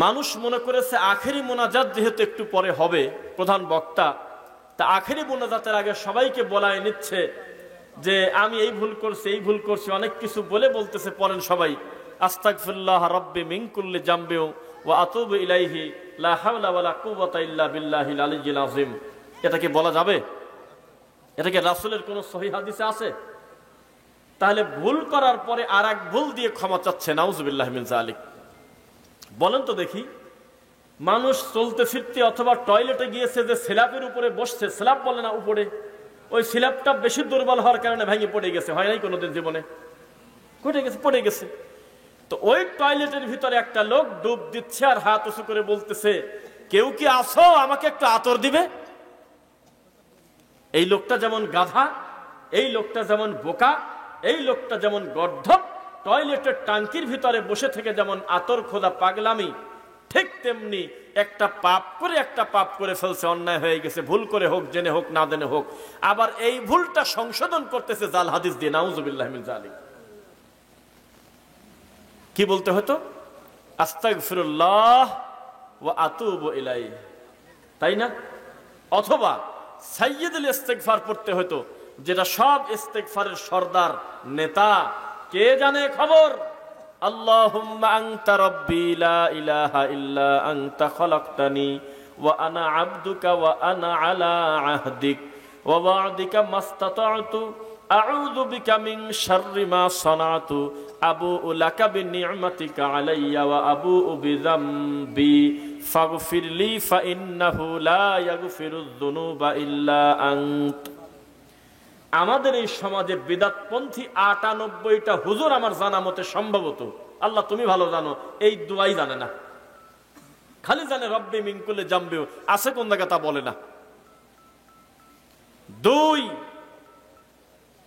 মানুষ মনে করেছে আখেরি মোনাজাত যেহেতু একটু পরে হবে, প্রধান বক্তা তা আখেরি মোনাজাতের আগে সবাইকে বলায় নিচ্ছে যে আমি এই ভুল করছি, এই ভুল করছি, অনেক কিছু বলতেছে। পড়েন সবাই, আস্তাগফিরুল্লাহ রাব্বি মিন কুল্লি জামবি ওয়া আতুবু ইলাইহি লা হাওলা ওয়ালা কুওয়াতা ইল্লা বিল্লাহিল আলিয়্যিল আযীম। এটা কি বলা যাবে? এটা কি রাসূলের কোন সহিহ হাদিসে আছে? তাহলে ভুল করার পরে আরেক ভুল দিয়ে ক্ষমা চাচ্ছে, নাউযুবিল্লাহি মিন যালিক। বলেন তো দেখি, মানুষ চলতে ফিরতে অথবা টয়লেটে গিয়েছে, যে স্ল্যাবের উপরে বসছে, স্ল্যাব বলে না উপরে, ওই স্ল্যাবটা বেশি দুর্বল হওয়ার কারণে ভেঙে পড়ে গেছে, হয় নাই কোনোদিন জীবনে? পড়ে গেছে। তো ওই টয়লেটের ভিতরে একটা লোক ডুব দিচ্ছে আর হাত উঁচু করে বলতেছে, কেউ কি আসো, আমাকে একটু আতর দিবে? এই লোকটা যেমন গাধা, এই লোকটা যেমন বোকা, এই লোকটা যেমন গর্ধব, টয়লেটের টাঙ্কির ভিতরে বসে থেকে যেমন আতর খোদা পাগলামি, ঠিক তেমনি একটা পাপ করে ফেলছে, অন্যায় হয়ে গেছে, ভুল করে হোক, জেনে হোক, না জেনে হোক, আবার এই ভুলটা সংশোধন করতেছে জাল হাদিস দিয়ে, নাউযুবিল্লাহি মিন যালিক। কি বলতে হতো? আস্তাগফিরুল্লাহ ওয়া আতুবু ইলাইহি, তাই না? অথবা সাইয়্যিদুল ইস্তিগফার পড়তে হতো, যেটা সব ইস্তিগফারের সর্দার, নেতা। কে জানে খবর? আল্লাহুম্মা আনতা রাব্বি লা ইলাহা ইল্লা আনতা খালাকতানি ওয়া আনা আবদুকা ওয়া আনা আলা আহদিক ওয়া ওয়া'দিকা মাস্তাতা'তু আউযু বিকা মিন শাররি মা সানাতু আবুউ লাকা বিনি'মাতিকা আলাইয়া ওয়া আবুউ বিযামবি ফাগফিরলি ফাইন্নাহু লা ইয়াগফিরুয যুনুবা ইল্লা আনত। আমাদের এই সমাজে বিদআতপন্থী ৯৮টা হুজুর আমার জানা মতে সম্ভবত, আল্লাহ তুমি ভালো জানো, এই দোয়াই জানে না, খালি জানে রব্বি মিন কুল্লি জামবি, আছে কোন জায়গা তা বলে না। ২,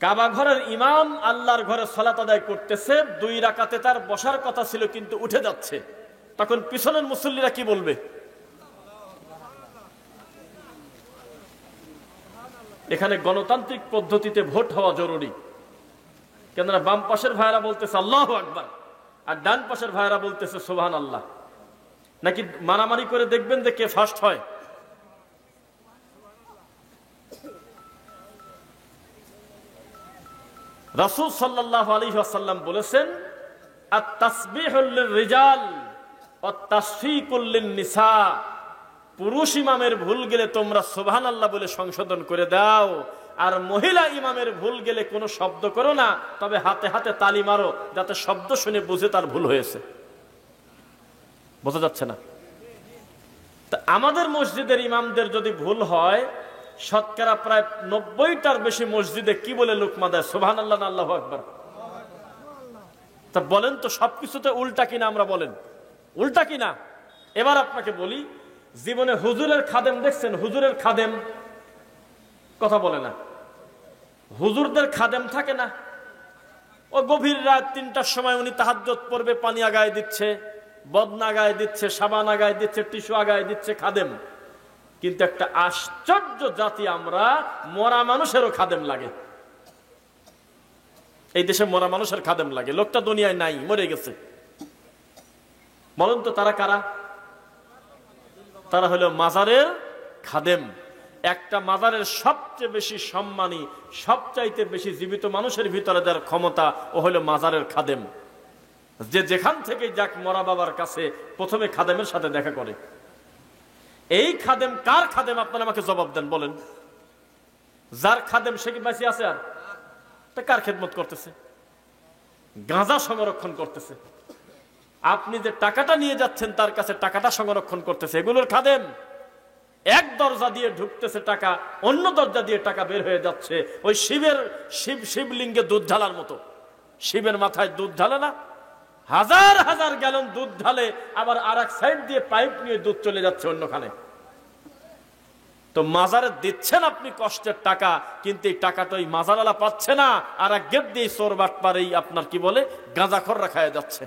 কাবা ঘরের ইমাম আল্লাহর ঘরে সালাত আদায় করতেছে, ২ রাকাতে তার বসার কথা ছিল কিন্তু উঠে যাচ্ছে, তখন পিছনের মুসল্লিরা কি বলবে? এখানে গণতান্ত্রিক পদ্ধতিতে ভোট হওয়া জরুরি, কেননা বাম পাশের ভাইরা বলতেছে আল্লাহু আকবার আর ডান পাশের ভাইরা বলতেছে সুবহানাল্লাহ। নাকি মারামারি করে দেখবেন যে কে ফার্স্ট হয়? রাসূল সাল্লাল্লাহু আলাইহি ওয়াসাল্লাম বলেছেন, আত-তাসবিহু লির-রিজাল ওয়া তাসফীকু লিন-নিসা। পুরুষ ইমামের ভুল গেলে তোমরা সুবহানাল্লাহ বলে সংশোধন করে দাও, আর মহিলা ইমামের ভুল গেলে কোনো শব্দ করো না, তবে হাতে হাতে তালি মারো, যাতে শব্দ শুনে বুঝে তার ভুল হয়েছে। বোঝা যাচ্ছে না? তা আমাদের মসজিদের ইমামদের যদি ভুল হয়, শতকরা প্রায় ৯০টার বেশি মসজিদে কি বলে লুকমা দেয়? সুবহানাল্লাহ না আল্লাহু আকবার? তা বলেন তো সবকিছুতে উল্টা কিনা? আমরা বলেন উল্টা কিনা? এবার আপনাকে বলি, জীবনে হুজুরের খাদেম দেখছেন? হুজুরের খাদেম কথা বলে না। হুজুরদের খাদেম থাকে না? ও গভীর রাত ৩টার সময় উনি তাহাজ্জুদ পড়বে, পানি আগায় দিচ্ছে, বদনা আগায় দিচ্ছে, সাবান আগায় দিচ্ছে, টিস্যু আগায় দিচ্ছে, খাদেম। কিন্তু একটা আশ্চর্য জাতি আমরা, মরা মানুষেরও খাদেম লাগে। এই দেশে মরা মানুষের খাদেম লাগে, লোকটা দুনিয়ায় নাই, মরে গেছে। বলেন তো তারা কারা? তারা হলো মাজারের খাদেম। একটা মাজারের সবচেয়ে বেশি সম্মানী, সবচাইতে বেশি জীবিত মানুষের ভিতরে যার ক্ষমতা, ও হলো মাজারের খাদেম। যে যেখান থেকে যাক মরা বাবার কাছে প্রথমে খাদেমের সাথে দেখা করে। এই খাদেম কার খাদেম? আপনারা আমাকে জবাব দেন, বলেন। যার খাদেম সে কি বেঁচে আছে? আর তা কার খেদমত করতেছে? গাঁজা সংরক্ষণ করতেছে। আপনি যে টাকাটা নিয়ে যাচ্ছেন তার কাছে টাকাটা সংরক্ষণ করতেছে, এগুলোর খাদেম। এক দরজা দিয়ে ঢুকতেছে টাকা, অন্য দরজা দিয়ে টাকা বের হয়ে যাচ্ছে। ওই শিবলিঙ্গে দুধ ঢালার মতো। শিবের মাথায় দুধ ঢালে না, হাজার হাজার গ্যালন দুধ ঢালে, আবার আর এক সাইড দিয়ে পাইপ নিয়ে দুধ চলে যাচ্ছে অন্যখানে। তো মাজারে দিচ্ছেন আপনি কষ্টের টাকা, কিন্তু এই টাকাটা ওই মাজারওয়ালা পাচ্ছে না, আর এক গেট দিয়ে চোর বাটপার এই আপনার কি বলে গাঁজাখররা খায় যাচ্ছে।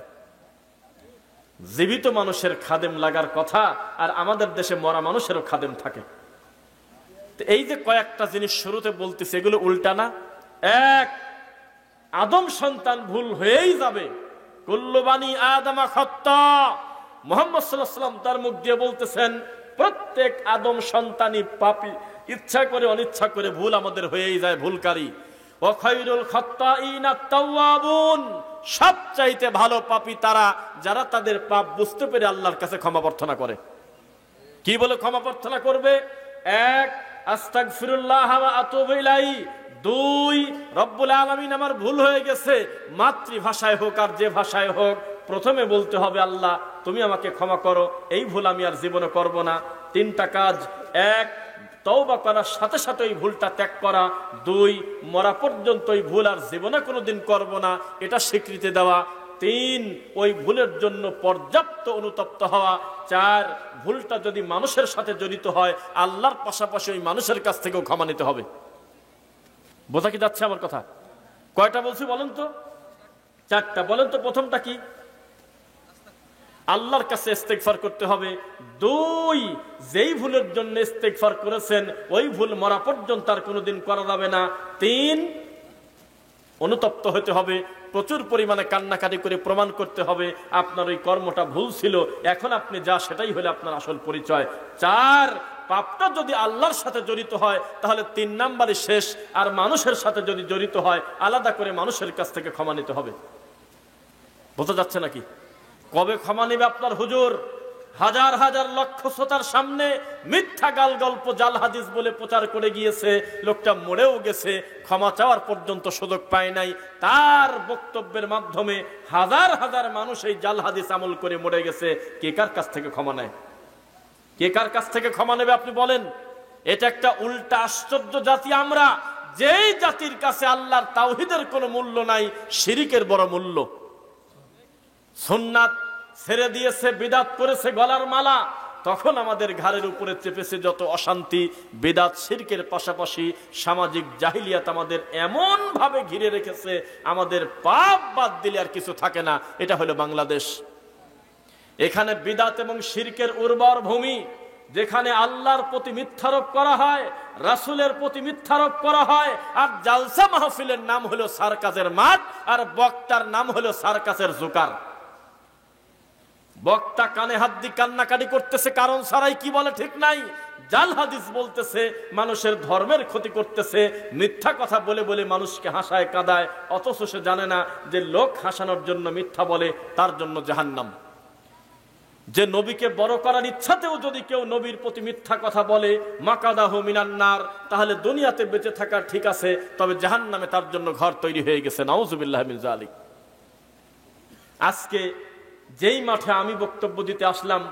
জীবিত মানুষের খাদেম লাগার কথা, আর আমাদের দেশে মরা মানুষেরও খাদেম থাকে। এই যে কয়েকটা জিনিস শুরুতে বলতেছে, এগুলো উল্টা না? এক, আদম সন্তান ভুল হয়েই যাবে, কুল্লু বানি আদম খাত্তা, মুহাম্মদ সাল্লাল্লাহু আলাইহি ওয়াসাল্লাম তার মুখ দিয়ে বলতেছেন, প্রত্যেক আদম সন্তানই পাপী, ইচ্ছা করে অনিচ্ছা করে ভুল আমাদের হয়েই যায়, ভুলকারী। ওয়া খায়রুল খাত্তাইনা তাওয়াবুন, সবচাইতে ভালো পাপী তারা যারা তাদের পাপ বুঝতে পেরে আল্লাহর কাছে ক্ষমা প্রার্থনা করে। কি বলে ক্ষমা প্রার্থনা করবে? এক, আস্তাগফিরুল্লাহ ওয়া আতুবু ইলাইহি। দুই, রব্বুল আলামিন আমার ভুল হয়ে গেছে, মাতৃভাষায় হোক আর যে ভাষায় হোক, প্রথমে বলতে হবে আল্লাহ তুমি আমাকে ক্ষমা করো, এই ভুল আমি আর জীবনে করব না। তিনটা কাজ, এক, তওবা করার সাথে সাথে ওই ভুলটা ত্যাগ করা। দুই, মরা পর্যন্ত ওই ভুল আর জীবনে কোনোদিন করব না, এটা স্বীকৃতি দেওয়া। তিন, ওই ভুলের জন্য পর্যাপ্ত অনুতপ্ত হওয়া। চার, ভুলটা যদি মানুষের সাথে জড়িত হয় আল্লাহর পাশাপাশি ওই মানুষের কাছ থেকেও ক্ষমা নিতে হবে। বোঝা কি যাচ্ছে আমার কথা? কয়টা বলছি বলেন তো? চারটা। বলেন তো প্রথমটা কি? আল্লাহর কাছে ইস্তেগফার করতে হবে। দুই, যেই ভুলের জন্য ইস্তেগফার করেছেন ওই ভুল মরা পর্যন্ত আর কোনোদিন করা যাবে না। তিন, অনুতপ্ত হতে হবে, প্রচুর পরিমাণে কান্নাকাটি করে প্রমাণ করতে হবে আপনার ওই কর্মটা ভুল ছিল, এখন আপনি যা সেটাই হলে আপনার আসল পরিচয়। চার, পাপটা যদি আল্লাহর সাথে জড়িত হয় তাহলে 3 নাম্বারই শেষ। আর মানুষের সাথে যদি জড়িত হয় আলাদা করে মানুষের কাছ থেকে ক্ষমা নিতে হবে। বোঝা যাচ্ছে নাকি? কবে ক্ষমা নেবে আপনার হুজুর? হাজার হাজার লক্ষ শ্রোতার সামনে মিথ্যা গাল গল্প জাল হাদিস বলে প্রচার করে গিয়েছে, লোকটা মরেও গেছে, ক্ষমা চাওয়ার পর্যন্ত সুযোগ পায় নাই। তার বক্তব্যের মাধ্যমে হাজার হাজার মানুষ এই জাল হাদিস আমল করে মরে গেছে। কে কার কাছ থেকে ক্ষমা নেয়? কে কার কাছ থেকে ক্ষমা নেবে আপনি বলেন? এটা একটা উল্টা আশ্চর্য জাতি আমরা, যেই জাতির কাছে আল্লাহর তাওহীদের কোনো মূল্য নাই, শিরিকের বড় মূল্য। সুন্নাত ছেড়ে দিয়েছে, বিদাত করেছে গলার মালা, তখন আমাদের ঘাড়ের উপরে চেপেছে যত অশান্তি। বিদাত শিরকের পাশাপাশি সামাজিক জাহিলিয়াত আমাদের এমন ভাবে ঘিরে রেখেছে, আমাদের পাপ বাদ দিলে আর কিছু থাকে না। এটা হলো বাংলাদেশ। এখানে বিদাত এবং শিরকের উর্বর ভূমি, যেখানে আল্লাহর প্রতি মিথ্যারোপ করা হয়, রাসূলের প্রতি মিথ্যারোপ করা হয়। আর জালসা মাহফিলের নাম হলো সার্কাসের মাঠ, আর বক্তার নাম হলো সার্কাসের জোকার। বক্তা কানে হাত দিয়ে কান্নাকাটি করতেছে কারণ ছাড়াই, কি বলে ঠিক নাই, জাল হাদিস বলতেছে, মানুষের ধর্মের ক্ষতি করতেছে, মিথ্যা কথা বলে বলে মানুষকে হাসায় কাঁদায়, অথচ সে জানে না যে লোক হাসানোর জন্য মিথ্যা বলে তার জন্য জাহান্নাম। যে নবীকে বড় করার ইচ্ছাতেও যদি কেউ নবীর প্রতি মিথ্যা কথা বলে, মাকাদাহু মিনান নার, তাহলে দুনিয়াতে বেঁচে থাকা ঠিক আছে, তবে জাহান্নামে তার জন্য ঘর তৈরি হয়ে গেছে। নাউজুবিল্লাহ মিন যালিক। আজকে যেই মাঠে আমি বক্তব্য দিতে আসলাম,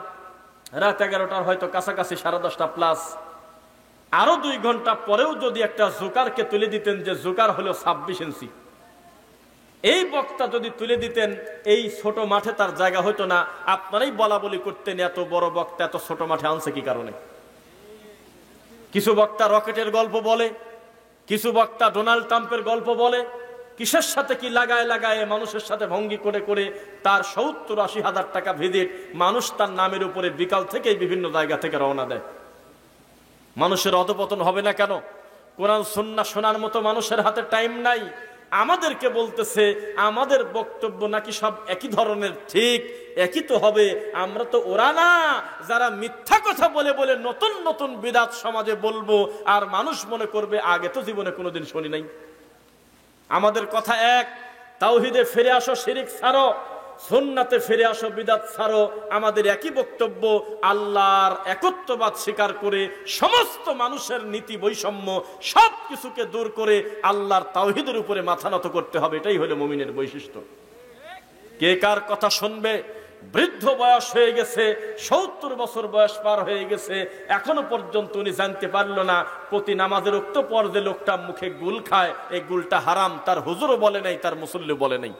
রাত 11টার হয়তো কাছাকাছি, 10:30 প্লাস, আরো 2 ঘন্টা পরেও যদি একটা জোকারকে তুলে দিতেন যে জোকার হলো 26 ইঞ্চি, এই বক্তা যদি তুলে দিতেন, এই ছোট মাঠে তার জায়গা হতো না। আপনারাই বলা বলি করতেন এত বড় বক্তা এত ছোট মাঠে আনছে কি কারণে। কিছু বক্তা রকেটের গল্প বলে, কিছু বক্তা ডোনাল্ড ট্রাম্পের গল্প বলে, কিসের সাথে কি লাগায় লাগায় মানুষের সাথে ভঙ্গি করে করে তার 70-80 হাজার টাকা ভিজিট মানুষ তার নামের উপরে বিকাল থেকেই বিভিন্ন জায়গা থেকে রওনা দেয়। মানুষের অধপতন হবে না কেন? কোরআন সুন্নাহ শোনার মতো মানুষের হাতে টাইম নাই। আমাদেরকে বলতেছে আমাদের বক্তব্য নাকি সব একই ধরনের, ঠিক একই তো হবে। আমরা তো ওরা না যারা মিথ্যা কথা বলে বলে নতুন নতুন বিদআত সমাজে বলবো, আর মানুষ মনে করবে আগে তো জীবনে কোনোদিন শুনি নাই। আমাদের কথা এক, তাওহীদে ফিরে আসো, শিরক ছাড়ো, সুন্নাতে ফিরে আসো, বিদআত ছাড়ো। আমাদের একই বক্তব্য, আল্লাহর একত্ববাদ স্বীকার করে সমস্ত মানুষের নীতি বৈষম্য সব কিছুকে দূর করে আল্লাহর তাওহীদের উপরে মাথা নত করতে হবে। এটাই হলো মুমিনের বৈশিষ্ট্য। কে কার কথা শুনবে? বৃদ্ধ বয়স হয়ে গেছে, 70 বছর বয়স পার হয়ে গেছে, এখনো পর্যন্ত উনি জানতে পারলো না প্রতি নামাজের উক্ত পর যে লোকটা মুখে গুল খায় এই গুলটা হারাম। তার হুজুরও বলে নাই, তার মুসল্লি বলে নাই।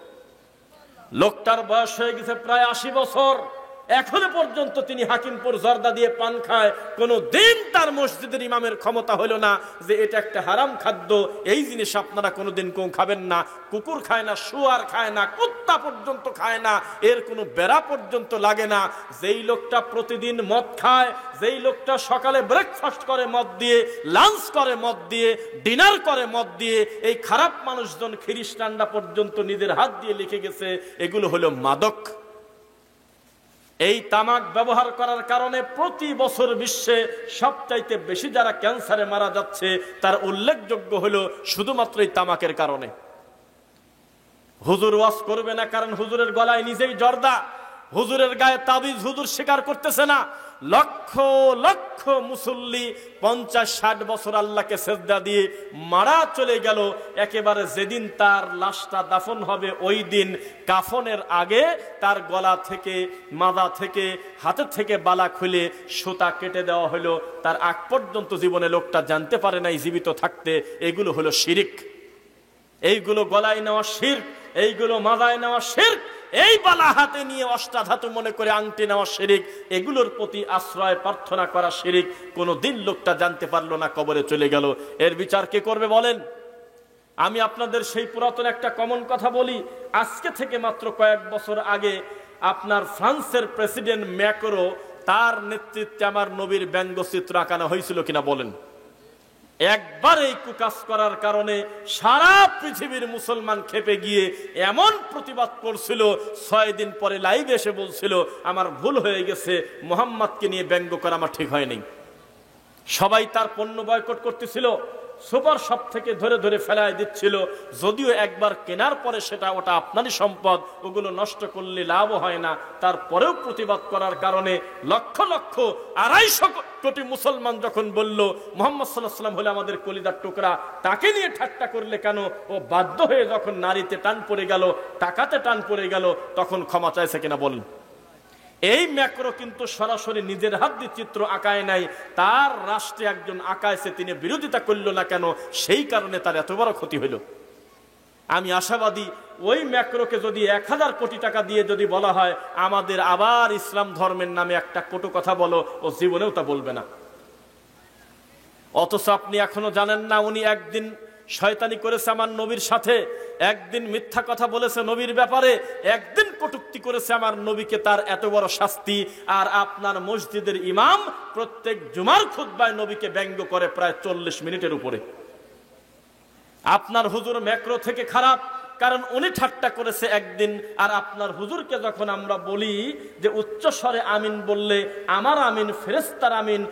লোকটার বয়স হয়ে গেছে প্রায় 80 বছর, এখনো পর্যন্ত তিনি হাকিমপুর জর্দা দিয়ে পান খায়। কোনো দিন তার মসজিদের ইমামের ক্ষমতা হলো না যে এটা একটা হারাম খাদ্য, এই জিনিস আপনারা কোনোদিন কেউ খাবেন না। কুকুর খায় না, শুয়ার খায় না, কুত্তা পর্যন্ত খায় না, এর কোনো বেড়া পর্যন্ত লাগে না। যেই লোকটা প্রতিদিন মদ খায়, যেই লোকটা সকালে ব্রেকফাস্ট করে মদ দিয়ে, লাঞ্চ করে মদ দিয়ে, ডিনার করে মদ দিয়ে, এই খারাপ মানুষজন খ্রিস্টানরা পর্যন্ত নিজের হাত দিয়ে লিখে গেছে এগুলো হলো মাদক। এই তামাক ব্যবহার করার কারণে প্রতি বছর বিশ্বে সবচাইতে বেশি যারা ক্যান্সারে মারা যাচ্ছে তার উল্লেখযোগ্য হলো শুধুমাত্র এই তামাকের কারণে। হুজুর ওয়াজ করবে না, কারণ হুজুরের গলায় নিজেই জর্দা, হুজুরের গায়ে তাবিজ হুজুর স্বীকার করতেছে না। লক্ষ লক্ষ মুসল্লি 50-60 বছর আল্লাহকে সেজদা দিয়ে মারা চলে গেল। একেবারে যেদিন তার লাশটা দাফন হবে ওই দিন কাফনের আগে তার গলা থেকে, মাথা থেকে, হাতের থেকে বালা খুলে সুতা কেটে দেওয়া হলো। তার আগ পর্যন্ত জীবনে লোকটা জানতে পারে নাই জীবিত থাকতে এগুলো হলো শিরক। এইগুলো গলায় নেওয়া শিরক, এইগুলো মাথায় নেওয়া শিরক, এই বালা হাতে নিয়ে অষ্টাধাতু মনে করে আংটি নেওয়া শিরক, এগুলোর প্রতি আশ্রয় প্রার্থনা করা শিরক। কোনোদিন লোকটা জানতে পারলো না, কবরে চলে গেল। এর বিচার কে করবে বলেন? আমি আপনাদের সেই পুরাতন একটা কমন কথা বলি। আজকে থেকে মাত্র কয়েক বছর আগে আপনার ফ্রান্সের প্রেসিডেন্ট ম্যাক্রো, তার নেতৃত্বে আমার নবীর ব্যঙ্গচিত্র আঁকানো হয়েছিল কিনা বলেন? একবার এই কুকাজ করার কারণে সারা পৃথিবীর মুসলমান খেপে গিয়ে এমন প্রতিবাদ করছিল, 6 দিন পরে লাইভে এসে বলছিল আমার ভুল হয়ে গেছে, মুহাম্মদকে নিয়ে ব্যঙ্গ করা আমার ঠিক হয়নি। সবাই তার পণ্য বয়কট করতেছিল, সুপার শপ থেকে ধরে ধরে ফেলায় দিচ্ছিল। যদিও একবার কেনার পরে সেটা ওটা আপনারই সম্পদ, ওগুলো নষ্ট করলে লাভ হয় না। তারপরেও প্রতিবাদ করার কারণে লক্ষ লক্ষ 250 কোটি মুসলমান যখন বলল মুহাম্মদ সাল্লাল্লাহু আলাইহি ওয়াসাল্লাম হলো আমাদের কলিজার টুকরা, তাকে নিয়ে ঠাট্টা করলে কেন? ও বাধ্য হয়ে যখন নারীতে টান পড়ে গেল, টাকাতে টান পড়ে গেল, তখন ক্ষমা চাইছে কিনা বলেন? এই ম্যাক্রো কিন্তু সরাসরি নিজের হাত দিয়ে চিত্র আঁকায় নাই, তার রাষ্ট্রে একজন আঁকাইছে, তিনি বিরোধিতা করল না কেন? সেই কারণে তার এত বড় ক্ষতি হইল। আমি আশাবাদী ওই ম্যাক্রোকে যদি 1000 কোটি টাকা দিয়ে যদি বলা হয় আমাদের আবার ইসলাম ধর্মের নামে একটা কটু কথা বলো, ও জীবনেও তা বলবে না। অথচ আপনি এখনো জানেন না উনি একদিন শয়তানি করেছে আমার নবীর সাথে, একদিন মিথ্যা কথা বলেছে নবীর ব্যাপারে, একদিন কটূক্তি করেছে আমার নবীকে, তার এত বড় শাস্তি। আর আপনার মসজিদের ইমাম প্রত্যেক জুমার খুতবায় নবীকে ব্যঙ্গ করে প্রায় 40 মিনিটের উপরে। আপনার হুজুর ম্যাক্রো থেকে খারাপ, কারণ উনি ঠাট্টা করেছে একদিন। আর আপনার হুজুরকে যখন আমরা বলি যে উচ্চ স্বরে আমিন বললে আমার আমিন ফেরেশতার আমিন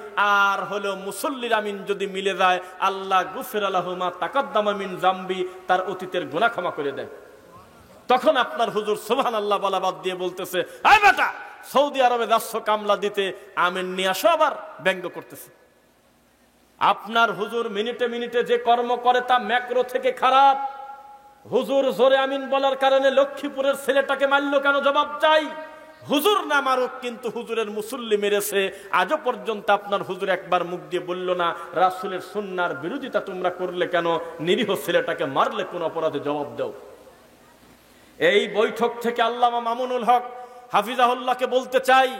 আর হলো মুসল্লির আমিন যদি মিলে যায়, আল্লাহ গুফির লাহু মা তাকাদ্দামা মিন জামবি, তার অতীতের গুনাহ ক্ষমা করে দেয়। তখন আপনার হুজুর সুবহানাল্লাহ বলা বাদ দিয়ে বলতেছে, আয় বেটা সৌদি আরবে যাচ্ছ কামলা দিতে, আমিন নিয়ে আসো, আবার ব্যঙ্গ করতেছে। আপনার হুজুর মিনিটে মিনিটে যে কর্ম করে তা ম্যাক্রো থেকে খারাপ। হুজুর জোরে আমিন বলার কারণে লক্ষ্মীপুরের ছেলেটাকে মারলো কেন? জবাব চাই। হুজুর না মারুক, কিন্তু হুজুরের মুসল্লি মেরেছে। আজও পর্যন্ত আপনার হুজুর একবার মুখ দিয়ে বলল না রাসূলের সুন্নাহর বিরোধিতা তোমরা করলে কেন? নিরীহ ছেলেটাকে মারলে কোন অপরাধে? জবাব দাও। এই বৈঠক থেকে আল্লামা মামুনুল হক হাফিজাহুল্লাহকে বলতে চাই,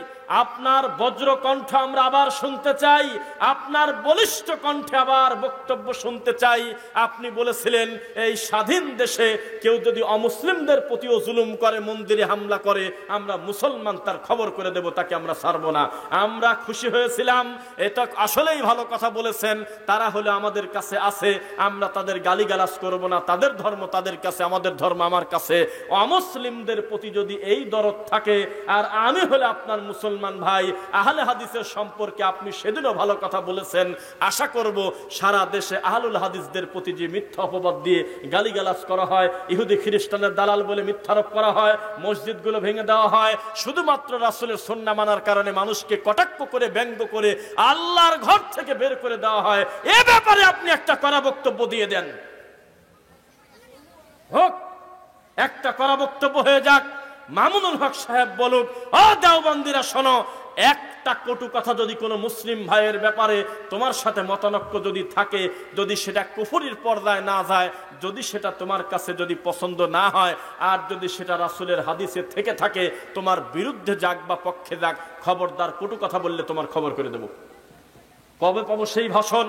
আপনার বজ্র কণ্ঠ আমরা আবার শুনতে চাই, আপনার বলিষ্ঠ কণ্ঠে আবার বক্তব্য শুনতে চাই। আপনি বলেছিলেন এই স্বাধীন দেশে কেউ যদি অমুসলিমদের প্রতিও জুলুম করে, মন্দিরে হামলা করে, আমরা মুসলমান তার খবর করে দেব, তাকে আমরা ছাড়বো না। আমরা খুশি হয়েছিলাম, এটা আসলেই ভালো কথা বলেছেন। তারা হলে আমাদের কাছে আছে, আমরা তাদের গালিগালাজ করব না, তাদের ধর্ম তাদের কাছে, আমাদের ধর্ম আমার কাছে। অমুসলিমদের প্রতি যদি এই দরদ থাকে, আর আমি হলে আপনার মুসলমান ভাই, আহলে হাদিসের সম্পর্কে আপনি সেদিনও ভালো কথা বলেছেন। আশা করব সারা দেশে আহলুল হাদিসদের প্রতি যে মিথ্যা অপবাদ দিয়ে গালিগালাজ করা হয়, ইহুদি খ্রিস্টানের দালাল বলে মিথ্যারোপ করা হয়, মসজিদগুলো ভেঙে দেওয়া হয়, শুধুমাত্র রাসূলের সুন্নাহ মানার কারণে মানুষকে কটাক্ষ করে, ব্যঙ্গ করে আল্লাহর ঘর থেকে বের করে দেওয়া হয়, এ ব্যাপারে আপনি একটা কড়া বক্তব্য দিয়ে দেন। হোক, একটা কড়া বক্তব্য হয়ে যাক। মামুনুল হক সাহেব বলুক, ও দেওবন্দিরা শোনো, একটা কটু কথা যদি কোনো মুসলিম ভাইয়ের ব্যাপারে তোমার সাথে মতানৈক্য যদি থাকে, যদি সেটা কুফরির পর্দায় না যায়, যদি সেটা তোমার কাছে যদি পছন্দ না হয়, আর যদি সেটা রাসূলের হাদিসে থেকে থাকে, তোমার বিরুদ্ধে যাক বা পক্ষে যাক, খবরদার কটু কথা বললে তোমার খবর করে দেব। কবে পাবো সেই ভাষণ?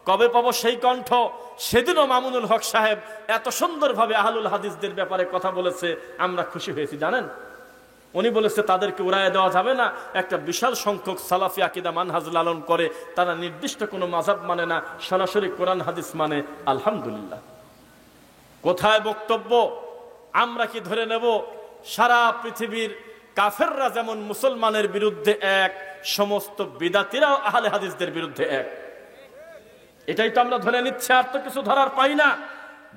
কবে পাবো সেই কণ্ঠ? সেদিনও মামুনুল হক সাহেব এত সুন্দরভাবে আহলুল হাদিসদের ব্যাপারে কথা বলেছে, আমরা খুশি হয়েছি। জানেন, উনি বলেছে তাদেরকে উড়াইয়া দেওয়া যাবে না। একটা বিশাল সংখ্যক সালাফি আকীদা মানহাজ লালন করে, তারা নির্দিষ্ট কোনো মাযহাব মানে না, সরাসরি কোরআন হাদিস মানে। আলহামদুলিল্লাহ। কোথায় বক্তব্য? আমরা কি ধরে নেব সারা পৃথিবীর কাফেররা যেমন মুসলমানের বিরুদ্ধে এক, সমস্ত বিদাতিরাও আহলে হাদিসদের বিরুদ্ধে এক। এটাই তো আমরা ধরে নিচ্ছি, আর তো কিছু ধরার পাই না।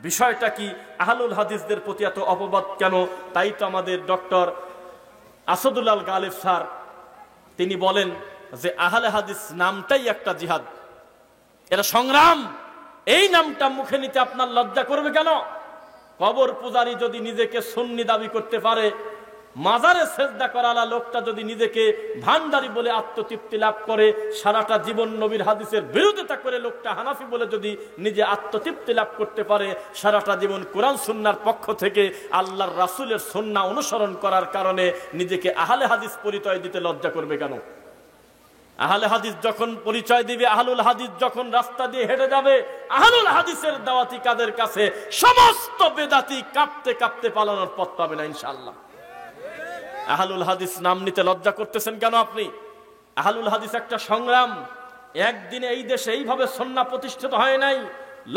বিষয়টা কি? আহলুল হাদিসদের প্রতি এত অপবাদ কেন? তাই তো আমাদের ডক্টর আসাদুল্লাহ গালিব স্যার তিনি বলেন যে আহলে হাদিস নামটাই একটা জিহাদ, এটা সংগ্রাম। এই নামটা মুখে নিতে আপনার লজ্জা করবে কেন? কবর পূজারী যদি নিজেকে সুন্নি দাবি করতে পারে, মাজারে সেজদা করালা লোকটা যদি নিজেকে ভান্ডারি বলে আত্মতৃপ্তি লাভ করে, সারাটা জীবন নবীর হাদিসের বিরোধিতা করে লোকটা হানাফি বলে যদি নিজে আত্মতৃপ্তি লাভ করতে পারে, সারাটা জীবন কোরআন সুন্নাহর পক্ষ থেকে আল্লাহর রাসূলের সুন্নাহ অনুসরণ করার কারণে নিজেকে আহলে হাদিস পরিচয় দিতে লজ্জা করবে কেন? আহলে হাদিস যখন পরিচয় দিবে, আহলুল হাদিস যখন রাস্তা দিয়ে হেঁটে যাবে, আহলুল হাদিসের দাওয়াতি কাদের কাছে সমস্ত বেদাতি কাঁপতে কাঁপতে পালানোর পথ পাবে না ইনশাআল্লাহ। আহলুল হাদিস নাম নিতে লজ্জা করতেছেন কেন আপনি? আহলুল হাদিস একটা সংগ্রাম। একদিনে এই দেশে এইভাবে সুন্নাহ প্রতিষ্ঠিত হয় নাই।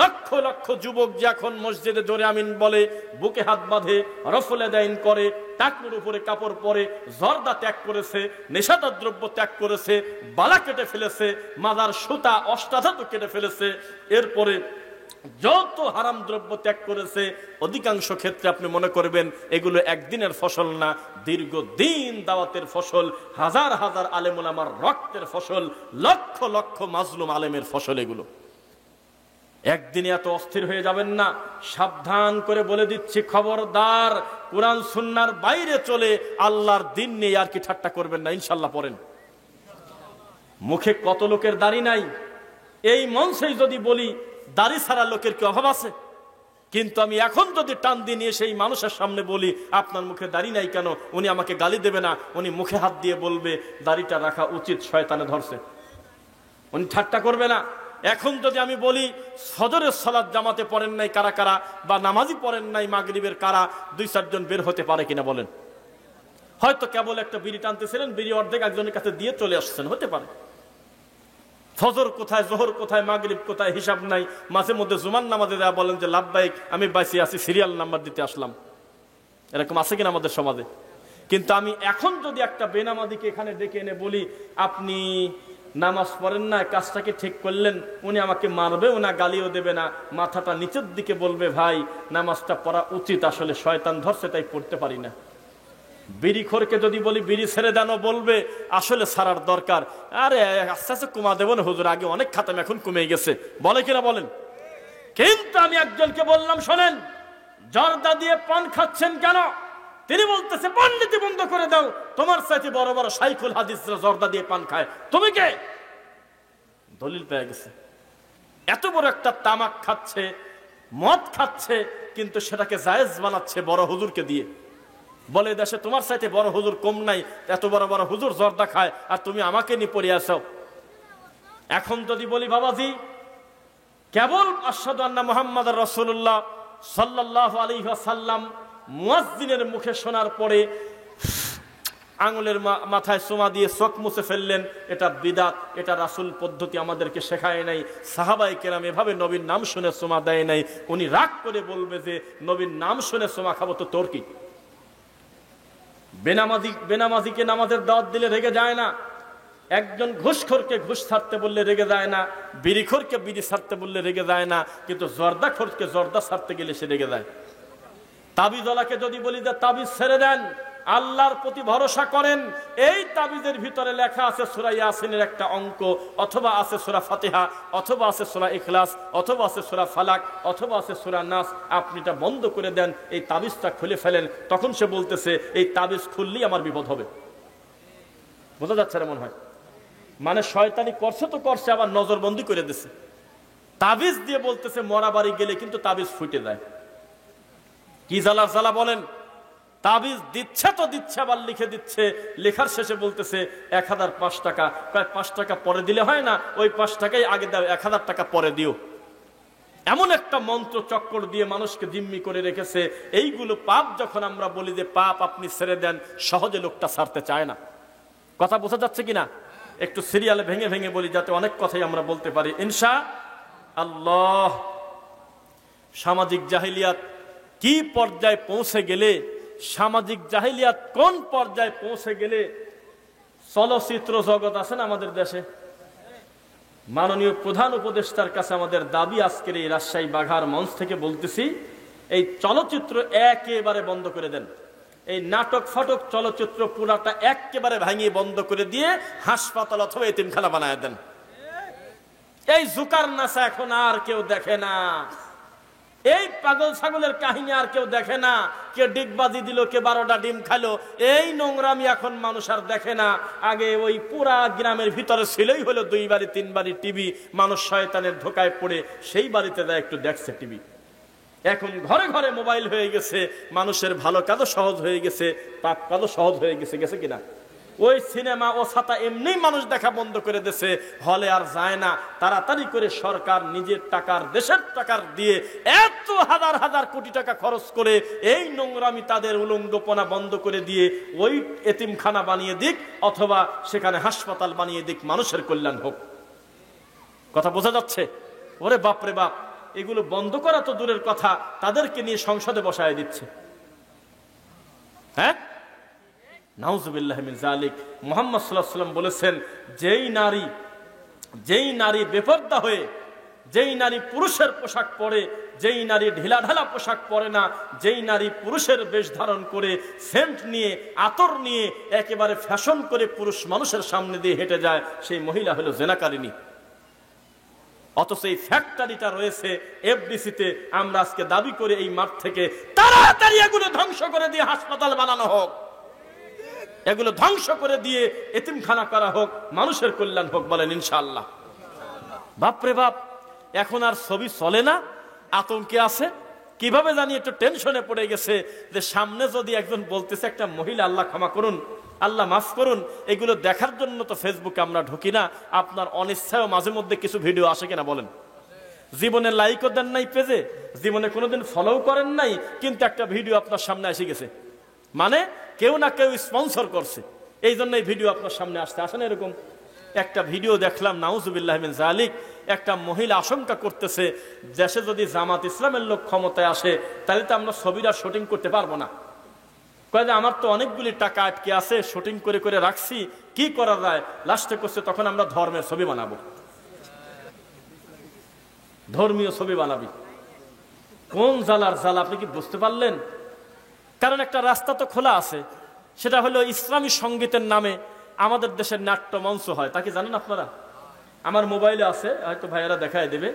লক্ষ লক্ষ যুবক যে এখন মসজিদে জোরে আমিন বলে, বুকে হাত বাঁধে, রফলে দাইন করে, টাকনুর উপরে কাপড় পরে, জর্দা ত্যাগ করেছে, নেশাদার দ্রব্য ত্যাগ করেছে, বালা কেটে ফেলেছে, মাদার সুতা অষ্টাধাতু কেটে ফেলেছে, এরপরে যত হারাম দ্রব্য ত্যাগ করেছে, অধিকাংশ ক্ষেত্রে আপনি মনে করবেন এগুলো একদিনের ফসল না, দীর্ঘদিন দাওয়াতের ফসল, হাজার হাজার আলেম ওলামার রক্তের ফসল, লক্ষ লক্ষ মাজলুম আলেমের ফসল। এগুলো একদিনে এত অস্থির হয়ে যাবেন না। সাবধান করে বলে দিচ্ছি, খবরদার, কোরআন সুন্নাহর বাইরে চলে আল্লাহর দিন নিয়ে আর কি ঠাট্টা করবেন না ইনশাল্লাহ। পড়েন, মুখে কত লোকের দাড়ি নাই, এই মঞ্চেই যদি বলি দাড়ি ছাড়া লোকের কি অভাব আছে? কিন্তু আমি এখন যদি টান দিয়ে নিয়ে সেই মানুষের সামনে বলি আপনার মুখে দাড়ি নাই কেন, উনি আমাকে গালি দেবে না, উনি মুখে হাত দিয়ে বলবে দাড়িটা রাখা উচিত, শয়তানে ধরছে, উনি ঠাট্টা করবে না। এখন যদি আমি বলি ফজরের সালাত জামাতে পড়েন নাই কারা কারা, বা নামাজি পড়েন নাই মাগরিবের কারা, 2-4 জন বের হতে পারে কিনা বলেন? হয়তো কেবল একটা বিড়ি টানতেছিলেন, বিড়ি অর্ধেক একজনের কাছে দিয়ে চলে আসছেন, হতে পারে। ফজর কোথায়, জোহর কোথায়, মাগরিব কোথায়, হিসাব নাই। মাঝে মধ্যে জুমার নামাজে দেওয়া বলেন যে লাভবাইক, আমি বাইসে আছি, সিরিয়াল নাম্বার দিতে আসলাম। এরকম আছে কিনা আমাদের সমাজে? কিন্তু আমি এখন যদি একটা বেনামাজিকে এখানে ডেকে এনে বলি আপনি নামাজ পড়েন না, কাজটাকে ঠিক করলেন, উনি আমাকে মারবে না, গালিও দেবে না, মাথাটা নিচের দিকে বলবে ভাই নামাজটা পড়া উচিত, আসলে শয়তান ধরছে তাই পড়তে পারি না। বিড়িখোরকে যদি বলি বিড়ি ছেড়ে দেন, বলবে আসলে ছাড়ার দরকার, আরে আস্তে আস্তে কমা দেবো না হুজুর, আগে অনেক খাতাম এখন কমে গেছে, বলে কিনা বলেন? কিন্তু আমি একজনকে বললাম শোনেন, জর্দা দিয়ে পান খাচ্ছেন কেন? তিনি বলতেছে পণ্ডিতি বন্ধ করে দাও, তোমার সাথে বড় বড় শাইখুল হাদিসরা জর্দা দিয়ে পান খায়, তুমি কে? দলিল পেয়ে গেছে। এত বড় একটা তামাক খাচ্ছে, মদ খাচ্ছে, কিন্তু সেটাকে জায়েজ বানাচ্ছে বড় হুজুরকে দিয়ে। বলে দেশে তোমার সাথে বড় হুজুর কম নাই, এত বড় বড় হুজুর জর্দা খায় আর তুমি আমাকে নিয়ে পড়ে আসো। এখন যদি বলি বাবাজি কেবল আশহাদু আন্না মুহাম্মাদুর রাসূলুল্লাহ সাল্লাল্লাহু আলাইহি ওয়াসাল্লাম মুয়াজ্জিনের মুখে শোনার পরে আঙুলের মাথায় চুমা দিয়ে চোখ মুছে ফেললেন, এটা বিদআত, এটা রাসূল পদ্ধতি আমাদেরকে শেখায় নাই, সাহাবায়ে কেরাম এভাবে নবীর নাম শুনে চুমা দেয় নাই। উনি রাগ করে বলবে যে নবীর নাম শুনে চুমা খাবো তো তোর কি? বেনামাজিকে নামাজের দাওয়াত দিলে রেগে যায় না, একজন ঘুষখোরকে ঘুষ ছাড়তে বললে রেগে যায় না, বিড়িখোরকে বিড়ি ছাড়তে বললে রেগে যায় না, কিন্তু জর্দাখোরকে জর্দা ছাড়তে গেলে সে রেগে যায়। তাবিজওয়ালাকে যদি বলি যে তাবিজ ছেড়ে দেন, আল্লাহর প্রতি ভরসা করেন, এই তাবিজের ভিতরে লেখা আছে সূরা ইয়াসিনের একটা অঙ্ক, অথবা আছে সূরা ফাতিহা, অথবা আছে সূরা ইখলাস, অথবা আছে সূরা ফালাক, অথবা আছে সূরা নাস, আপনি এটা বন্ধ করে দেন, এই তাবিজটা খুলে ফেলেন। তখন সে বলতেছে এই তাবিজ খুললেই আমার বিপদ হবে। বোঝা যাচ্ছে না মনে হয়? মানে শয়তানি করছে তো করছে, আবার নজরবন্দি করে দিছে। তাবিজ দিয়ে বলতেছে মরা বাড়ি গেলে কিন্তু তাবিজ ফুটে যায়। কি জ্বালা জ্বালা বলেন! তাবিজ দিচ্ছে তো দিচ্ছে, আবার লিখে দিচ্ছে, লেখার শেষে বলতেছে 1005 টাকা, প্রায় 5 টাকা পরে দিলে হয় না, ওই 5 টাকাই আগে দাও, 1000 টাকা পরে দিও। এমন একটা মন্ত্র চক্কর দিয়ে মানুষকে জিম্মি করে রেখেছে। এইগুলো পাপ। যখন আমরা বলি যে পাপ আপনি ছেড়ে দেন, সহজে লোকটা ছাড়তে চায় না। কথা বোঝা যাচ্ছে কিনা? একটু সিরিয়ালে ভেঙে ভেঙে বলি যাতে অনেক কথাই আমরা বলতে পারি ইনশাআল্লাহ। সামাজিক জাহিলিয়াত কি পর্যায়ে পৌঁছে গেলে সামাজিক জাহিলিয়াত কোন পর্যায়ে পৌঁছে গেলে চলচ্চিত্র জগৎ আছে না আমাদের দেশে, মাননীয় প্রধান উপদেষ্টার কাছে আমাদের দাবি, আজকের এই রাজশাহী বাঘার মঞ্চ থেকে বলতেছি, এই চলচ্চিত্র একেবারে বন্ধ করে দেন। এই নাটক ফটক চলচ্চিত্র পুরাটা একেবারে ভাঙিয়ে বন্ধ করে দিয়ে হাসপাতাল অথবা এতিমখানা বানায় দেন। এই জুকার নাচা এখন আর কেউ দেখে না, এই পাগল ছাগলের কাহিনী আর কেউ দেখে না। কে ডিগবাজি দিল, কে 12টা ডিম খাইলো, এই নোংরামি এখন মানুষ আর দেখে না। আগে ওই পুরা গ্রামের ভিতরে ছিলই হলো 2 বাড়ি 3 বাড়ি টিভি, মানুষ শয়তানের ধোকায় পড়ে সেই বাড়িতে যায় একটু দেখছে টিভি। এখন ঘরে ঘরে মোবাইল হয়ে গেছে, মানুষের ভালো কাজও সহজ হয়ে গেছে, পাপ কাজও সহজ হয়ে গেছে, গেছে কিনা? ওই সিনেমা ও ছাতা এমনি মানুষ দেখা বন্ধ করে দিয়েছে, হলে আর যায় না। তাড়াতাড়ি করে সরকার নিজের টাকার, দেশের টাকার দিয়ে এত হাজার হাজার কোটি টাকা খরচ করে এই নোংরামি, তাদের উলঙ্গপনা বন্ধ করে দিয়ে ওই এতিমখানা বানিয়ে দিক অথবা সেখানে হাসপাতাল বানিয়ে দিক, মানুষের কল্যাণ হোক। কথা বোঝা যাচ্ছে? ওরে বাপরে বাপ, এগুলো বন্ধ করা তো দূরের কথা, তাদেরকে নিয়ে সংসদে বসায় দিচ্ছে। হ্যাঁ, নাউজুবিল্লাহি মিন যালিক। মুহাম্মদ সাল্লাল্লাহু আলাইহি ওয়াসাল্লাম বলেছেন, যেই নারী বেপরদা হয়ে, যেই নারী পুরুষের পোশাক পরে, যেই নারী ঢিলাঢালা পোশাক পরে না, যেই নারী পুরুষের বেশ ধারণ করে সেন্ট নিয়ে, আতর নিয়ে একেবারে ফ্যাশন করে পুরুষ মানুষের সামনে দিয়ে হেঁটে যায়, সেই মহিলা হলো জেনাকারিনী। অথচ এই ফ্যাক্টরিটা রয়েছে এফডিসিতে। আমরা আজকে দাবি করে এই মাঠ থেকে তাড়াতাড়ি এগুলো ধ্বংস করে দিয়ে হাসপাতাল বানানো হোক, এগুলো ধ্বংস করে দিয়ে এতিমখানা করা হোক, মানুষের কল্যাণ হোক। বলেন ইনশাআল্লাহ। বাপরে বাপ, এখন আর ছবি চলে না, আতঙ্কে আছে। কিভাবে জানি একটু টেনশনে পড়ে গেছে যে সামনে যদি একজন বলতেছে, একটা মহিলা, আল্লাহ ক্ষমা করুন, আল্লাহ মাফ করুন, এগুলো দেখার জন্য তো ফেসবুকে আমরা ঢুকি না। আপনার অনিচ্ছায় মাঝে মধ্যে কিছু ভিডিও আসে কিনা বলেন? জীবনে লাইকও দেন নাই পেজে, জীবনে কোনোদিন ফলোও করেন নাই, কিন্তু একটা ভিডিও আপনার সামনে এসে গেছে, মানে কেউ না কেউ স্পন্সর করছে, এই জন্য এই ভিডিও আপনার সামনে আসতে আসে না। এরকম একটা ভিডিও দেখলাম, নাউজুবিল্লাহি মিন যালিক। একটা মহিলা আশঙ্কা করতেছে, দেশে যদি জামাত ইসলামের লোক ক্ষমতায় আসে, তাহলে তো আমরা ছবিটা শুটিং করতে পারবো না। কয়ে যে আমার তো অনেকগুলি টাকা আটকে আছে, শুটিং করে করে রাখছি, কি করা যায়? লাস্টে করছে, তখন আমরা ধর্মের ছবি বানাবো, ধর্মীয় ছবি বানাবি। কোন জালার জাল, আপনি কি বুঝতে পারলেন? কারণ একটা রাস্তা তো খোলা আছে, সেটা হলো ইসলামী সঙ্গীতের নামে আমাদের দেশের নাট্য মঞ্চ হয়। তা কি জানেন আপনারা? আমার মোবাইলে আছে, হয়তো ভাইয়েরা দেখায় দেবে।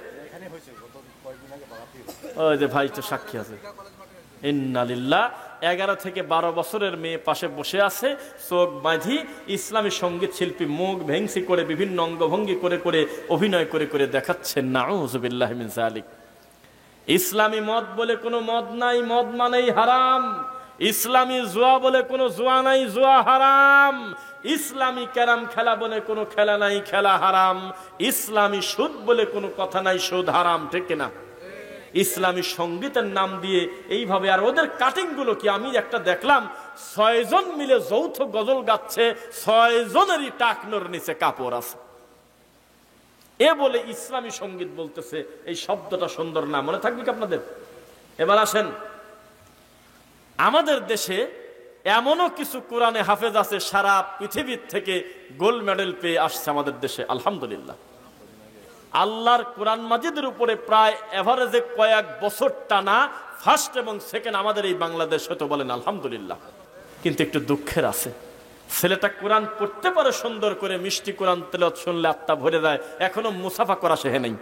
ওই যে ভাই তো সাক্ষী আছে। ইন্নালিল্লাহ, 11 থেকে 12 বছরের মেয়ে পাশে বসে আছে, চোখ বাঁধি, ইসলামী সঙ্গীত শিল্পী মুখ ভেংসি করে, বিভিন্ন অঙ্গভঙ্গি করে করে, অভিনয় করে করে দেখাচ্ছেন। নাউজুবিল্লাহি মিন যালিক। ইসলামী মদ বলে কোনো মদ নাই, মদ মানেই হারাম। ইসলামী জুয়া বলে কোনো জুয়া নাই, জুয়া হারাম। ইসলামী ক্যারাম খেলা বলে কোনো খেলা নাই, খেলা হারাম। ইসলামী সুদ বলে কোনো কথা নাই, সুদ হারাম। ঠিক কিনা? ইসলামী সঙ্গীতের নাম দিয়ে এইভাবে, আর ওদের কাটিং গুলো কি, আমি একটা দেখলাম, 6 জন মিলে যৌথ গজল গাচ্ছে, 6 জনেরই টাকনোর নিচে কাপড় আছে। এ বলে ইসলামী সঙ্গীত বলতেছে। এই শব্দটা সুন্দর না, মনে থাকবে কি আপনাদের? এবার আসেন, আমাদের দেশে এমনও কিছু কোরআনে হাফেজ আছে, সারা পৃথিবীর থেকে গোল্ড মেডেল পেয়ে আসছে আমাদের দেশে, আলহামদুলিল্লাহ। আল্লাহর কোরআন মাজিদের উপরে প্রায় এভারেজে কয়েক বছর টানা ফার্স্ট এবং সেকেন্ড আমাদের এই বাংলাদেশ, হয়তো বলেন আলহামদুলিল্লাহ। কিন্তু একটু দুঃখের আছে, ছেলেটা কোরআন পড়তে পারে সুন্দর করে, মিষ্টি কোরআন তেলাওয়াত শুনলে আত্মা ভরে যায়, এখনো মুসাফা করা শেখে নাই,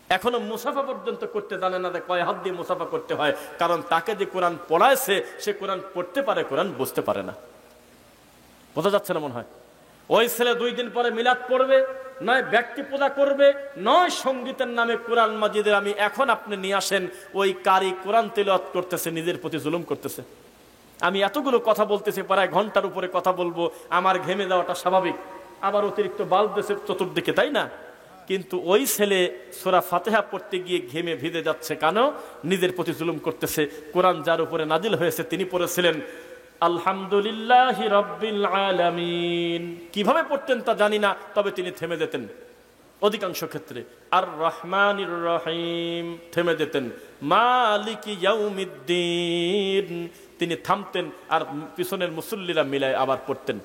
এখনো মুসাফা পর্যন্ত করতে জানে না, কয় হাত দিয়ে মুসাফা করতে হয়। কারণ তাকে যে কোরআন পড়ায়ছে, সে কোরআন পড়তে পারে, কোরআন বুঝতে পারে না। বোঝা যাচ্ছে না মনে হয়? ওই ছেলে 2 দিন পরে মিলাদ পড়বে, নয় ব্যক্তি পূজা করবে, নয় সঙ্গীতের নামে কোরআন মাজিদের, আমি এখন আপনি নিয়ে আসেন, ওই কারি কোরআন তেলাওয়াত করতেছে, নিজের প্রতি জুলুম করতেছে। আমি এতগুলো কথা বলতেছি, প্রায় ঘন্টার উপরে কথা বলবো, আমার ঘেমে যাওয়াটা স্বাভাবিক। আবার অতিরিক্ত বাল্ব দেশে চতুর্দিকে, তাই না? কিন্তু ওই ছেলে সূরা ফাতিহা পড়তে গিয়ে ঘেমে ভিজে যাচ্ছে, কেন? নিজের প্রতি জুলুম করতেছে। কোরআন যার উপরে নাজিল হয়েছে, তিনি পড়েছিলেন আলহামদুলিল্লাহি রাব্বিল আলামিন। কিভাবে পড়তেন তা জানি না, তবে তিনি থেমে যেতেন অধিকাংশ ক্ষেত্রে। আর রহমানির রহিম, থেমে যেতেন। মালিকি ইয়াউমিদ্দিন, তিনি থামতেন আর পিছনের মুসল্লিরা মিলায় আবার পড়তেন।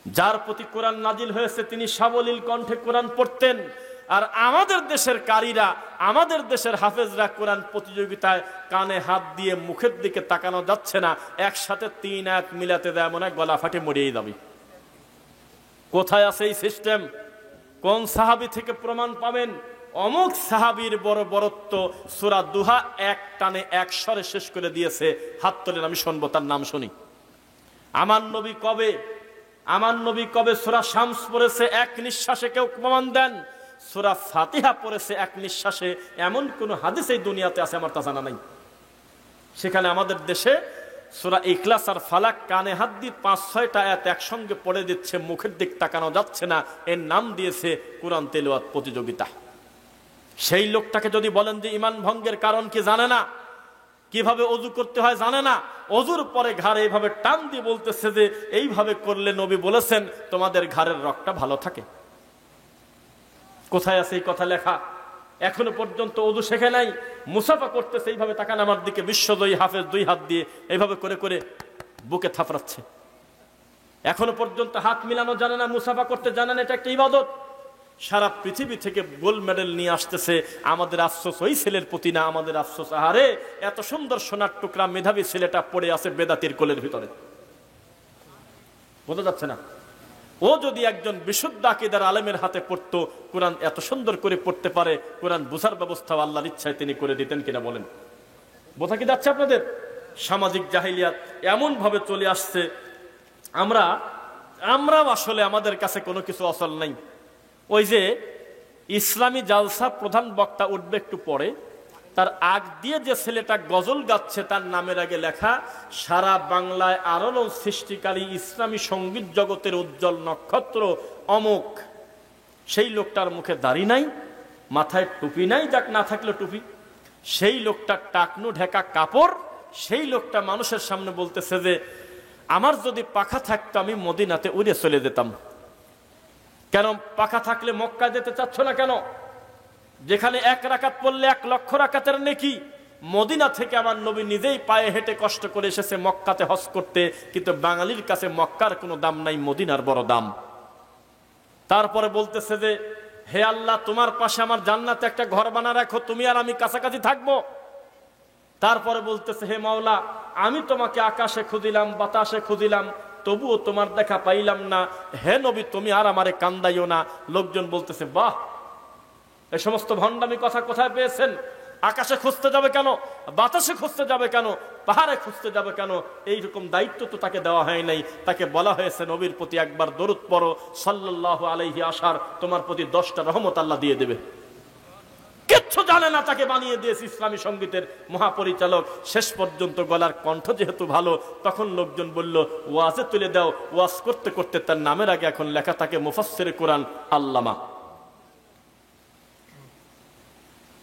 যার প্রতি কোরআন নাজিল হয়েছে তিনি সাবলীল কণ্ঠে কোরআন পড়তেন। আর আমাদের দেশের কারীরা, আমাদের দেশের হাফেজরা কোরআন প্রতিযোগিতায় কানে হাত দিয়ে মুখের দিকে তাকানো যাচ্ছে না, একসাথে 3 আয়াত মিলাতে দেয়, মনে হয় গলা ফাটে মরিয়ে যাবে। কোথায় আছে এই সিস্টেম? কোন সাহাবী থেকে প্রমাণ পাবেন? অমুক সাহাবীর বড় বড়ত্ব সূরা দুহা এক টানে এক স্বরে শেষ করে দিয়েছে, হাত তোলেন, আমি শুনবো, তার নাম শুনি। আমার নবী কবে সূরা শামস পড়েছে এক নিঃশ্বাসে? কেউ প্রমাণ দেন। সূরা ফাতিহা পড়েছে এক নিঃশ্বাসে, এমন কোন হাদিস এই দুনিয়াতে আছে আমার তা জানা নাই। সেখানে আমাদের দেশে সূরা ইখলাস আর ফালাক কানে হাত দিয়ে 5-6টা আয়াত একসঙ্গে পড়ে দিচ্ছে, মুখের দিক তাকানো যাচ্ছে না, এর নাম দিয়েছে কোরআন তেলাওয়াত প্রতিযোগিতা। সেই লোকটাকে যদি বলেন যে ঈমান ভঙ্গের কারণ কি জানে না, কিভাবে ওযু করতে হয় জানে না, ওযুর পরে ঘাড়ে এইভাবে টান দিয়ে বলতেছে যে এইভাবে করলে নবী বলেছেন তোমাদের ঘাড়ের রগটা ভালো থাকে। কোথায় আছে এই কথা লেখা? এখনো পর্যন্ত ওযু শেখে নাই, মুসাফা করতেছে, এইভাবে তাকান আমার দিকে, বিশ্বজয়ী হাফেজ 2 হাত দিয়ে এইভাবে করে করে বুকে থাপড়াচ্ছে। এখনো পর্যন্ত হাত মিলানো জানে না, মুসাফা করতে জানে না, এটা একটা ইবাদত। সারা পৃথিবী থেকে গোল্ড মেডেল নিয়ে আসতেছে। আমাদের আফসোস ওই ছেলের প্রতি না, আমাদের আফসোস আহারে এত সুন্দর সোনার টুকরা মেধাবী ছেলেটা পড়ে আছে বেদাতির কোলের ভিতরে। বোঝা যাচ্ছে না? ও যদি একজন বিশুদ্ধ আকীদার আলেমের হাতে পড়তো, কোরআন এত সুন্দর করে পড়তে পারে, কোরআন বুঝার ব্যবস্থা আল্লাহর ইচ্ছায় তিনি করে দিতেন কিনা বলেন? বোঝা কি যাচ্ছে আপনাদের? সামাজিক জাহিলিয়াত এমন ভাবে চলে আসছে, আমরা আসলে আমাদের কাছে কোনো কিছু আসল নাই। ওই যে ইসলামী জালসা প্রধান বক্তা উঠবে একটু পরে, তার আগ দিয়ে যে ছেলেটা গজল গাচ্ছে তার নামের আগে লেখা সারা বাংলায় আলোড়ন সৃষ্টিকারী ইসলামী সঙ্গীত জগতের উজ্জ্বল নক্ষত্র অমুক। সেই লোকটার মুখে দাড়ি নাই, মাথায় টুপি নাই, যাক না থাকলে টুপি, সেই লোকটার টাকনু ঢেকা কাপড়, সেই লোকটা মানুষের সামনে বলতেছে যে আমার যদি পাখা থাকতো আমি মদিনাতে উড়ে চলে যেতাম। কেন পাখা থাকলে মক্কা যেতে চাচ্ছ না কেন? যেখানে 1 রাকাত পড়লে 1 লক্ষ রাকাতের নেকি। মদিনা থেকে আমার নবী নিজেই পায়ে হেঁটে কষ্ট করে এসেছে মক্কাতে হজ করতে, কিন্তু বাঙালির কাছে মক্কার কোনো দাম নাই, মদিনার বড় দাম। তারপরে বলতেছে যে হে আল্লাহ, তোমার পাশে আমার জান্নাতে একটা ঘর বানা রাখো, তুমি আর আমি কাছাকাছি থাকবো। তারপরে বলতেছে হে মাওলা, আমি তোমাকে আকাশে খুঁজিলাম, বাতাসে খুঁজিলাম, তবুও তোমার দেখা পাইলাম না, হে নবী তুমি আর আমারে কান্দাইও না। লোকজন বলতেছে বাহ, এই সমস্ত ভণ্ডামি কথা কোথায় পেয়েছেন? আকাশে খুঁজতে যাবে কেন? বাতাসে খুঁজতে যাবে কেন? পাহাড়ে খুঁজতে যাবে কেন? এইরকম দায়িত্ব তো তাকে দেওয়া হয় নাই। তাকে বলা হয়েছে নবীর প্রতি একবার দরুদ পড়ো সাল্লাল্লাহু আলাইহি আসার, তোমার প্রতি 10টা রহমত আল্লাহ দিয়ে দেবে। কিচ্ছু জানে না, তাকে বানিয়ে দিয়েছে ইসলামী সঙ্গীতের মহাপরিচালক। শেষ পর্যন্ত গলার কণ্ঠ যেহেতু ভালো, তখন লোকজন বলল ওয়াজে তুলে দাও। ওয়াজ করতে করতে তার নামের আগে এখন লেখা থাকে মুফাসসিরে কোরআন আল্লামা।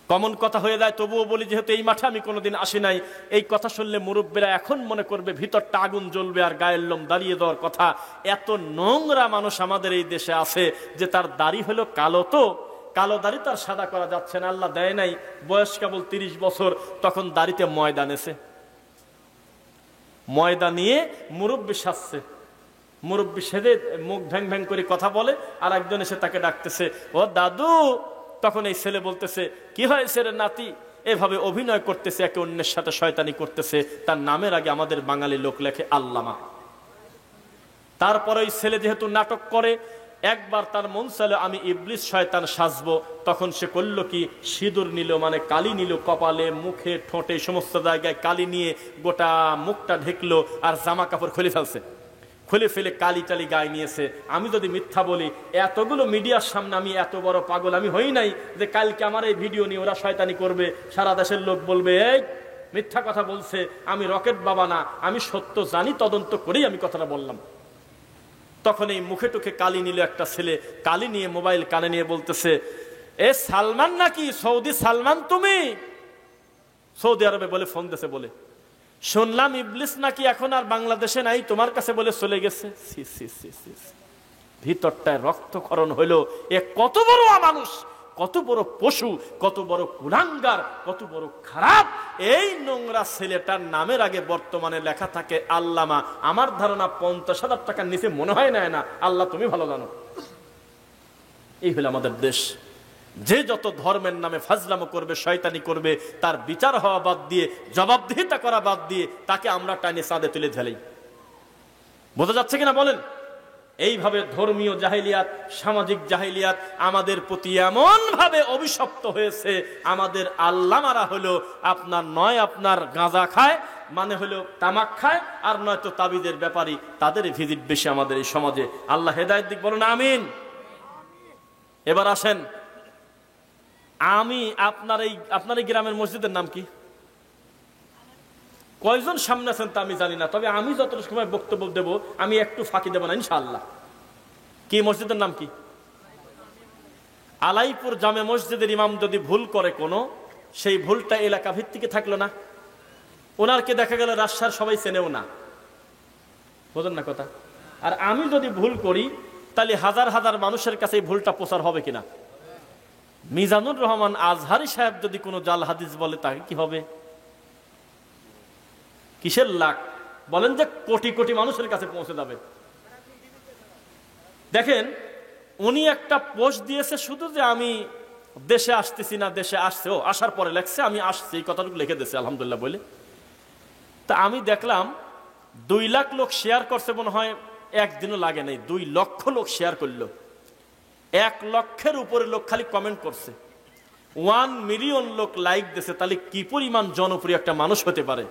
কমন কথা হয়ে যায়, তবুও বলি যেহেতু এই মাঠে আমি কোনোদিন আসি নাই, এই কথা শুনলে মুরব্বীরা এখন মনে করবে ভিতরটা আগুন জ্বলবে আর গায়ের লোম দাঁড়িয়ে দেওয়ার কথা। এত নোংরা মানুষ আমাদের এই দেশে আছে যে তার দাড়ি হলো কালো, তো কালো দাড়ি তার সাদা করা যাচ্ছে না, আল্লাহ দেয় নাই। বয়স কেবল 30 বছর, তখন দাড়িতে ময়দা নেছে, ময়দা নিয়ে মুরব্বী সাজছে। মুরব্বী সেজে মুখ ভ্যাং ভ্যাং করে কথা বলে, আর একজন এসে তাকে ডাকতেছে ও দাদু। তখন এই ছেলে বলতেছে কি হয়েছে রে নাতি? এভাবে অভিনয় করতেছে, একে অন্যের সাথে শয়তানি করতেছে। তার নামের আগে আমাদের বাঙালি লোক লেখে আল্লামা। তারপরে ওই ছেলে যেহেতু নাটক করে, একবার তার মন চাইল আমি ইবলিস শয়তান সাজবো, তখন সে করলো কি, সিঁদুর নিল, মানে কালি নিল, কপালে, মুখে, ঠোঁটে, সমস্ত জায়গায় কালি নিয়ে গোটা মুখটা ঢেকলো, আর জামা কাপড় খুলে ফেলছে। খুলে ফেলে কালি টালি গায়ে নিয়েছে। আমি যদি মিথ্যা বলি, এতগুলো মিডিয়ার সামনে আমি এত বড় পাগল আমি হই নাই যে কালকে আমার এই ভিডিও নিয়ে ওরা শয়তানি করবে, সারা দেশের লোক বলবে এই মিথ্যা কথা বলছে। আমি রকেট বাবা না, আমি সত্য জানি, তদন্ত করেই আমি কথাটা বললাম। তখন এই মুখে টুখে কালি নিল একটা ছেলে, কালি নিয়ে মোবাইল কানে নিয়ে বলতেছে এ সালমান নাকি? সৌদি সালমান তুমি? সৌদি আরবে বলে ফোন দিয়েছে, বলে শুনলাম ইবলিস নাকি এখন আর বাংলাদেশে নাই, তোমার কাছে বলে চলে গেছে। ভিতরটায় রক্তক্ষরণ হইল। এ কত বড় মানুষ, কত বড় পশু, কত বড় কুলাঙ্গার, কত বড় খারাপ। এই নোংরা ছেলেটার নামের আগে বর্তমানে লেখা থাকে আল্লামা। আমার ধারণা 50,000 টাকার নিচে মনে হয় না। আল্লাহ তুমি ভালো জানো। এই হলো আমাদের দেশ। যে যত ধর্মের নামে ফাজলামো করবে, শয়তানি করবে, তার বিচার হওয়া বাদ দিয়ে, জবাবদিহিতা করা বাদ দিয়ে তাকে আমরা টাইনে চাঁদে তুলে ঢেলি। বোঝা যাচ্ছে কিনা বলেন? এইভাবে ধর্মীয় জাহেলিয়াত, সামাজিক জাহেলিয়াত আমাদের প্রতি এমন ভাবে অভিশপ্ত হয়েছে। আমাদের আল্লামারা হলো আপনার গাঁজা খায়, মানে হলো তামাক খায়, আর নয়তো তাবিদের ব্যাপারী, তাদের ভিজিট বেশি আমাদের এই সমাজে। আল্লাহ হেদায়েত দিক, বলুন আমিন। এবার আসেন, আমি আপনার এই গ্রামের মসজিদের নাম কি? কয়জন সামনে আছেন তা আমি জানি না, তবে আমি যতটা সময় বক্তব্য দেব আমি একটু ফাঁকি দেব না ইনশাআল্লাহ। কি মসজিদের নাম কি? আলাইপুর জামে মসজিদের ইমাম যদি ভুল করে কোনো, সেই ভুলটা এলাকা ভিত্তিকে থাকলো না, ওনারকে দেখা গেল রাজশাহীর সবাই চেনেও না। বোঝেন না কথা? আর আমি যদি ভুল করি তাহলে হাজার হাজার মানুষের কাছে এই ভুলটা প্রচার হবে কিনা? মিজানুর রহমান আজহারি সাহেব যদি কোনো জাল হাদিস বলে তাকে কি হবে? কিসের লাখ? বলেন যে কোটি কোটি মানুষের কাছে পৌঁছে যাবে। দেখেন, উনি একটা পোস্ট দিয়েছে শুধু যে আমি দেশে আসতেছি না, দেশে আসছে, ও আসার পরে লেখছে আমি আসছি, এই কথাটুকু লিখে দিয়েছে আলহামদুলিল্লাহ বলে। তা আমি দেখলাম 2 লাখ লোক শেয়ার করছে, মনে হয় একদিনও লাগে নাই, 2 লক্ষ লোক শেয়ার করলো। 1 লক্ষের উপরে লোক খালি কমেন্ট করছে, 1 মিলিয়ন লোক লাইক দিয়েছে। তাহলে কি পরিমাণ জনপ্রিয় একটা মানুষ হতে পারে?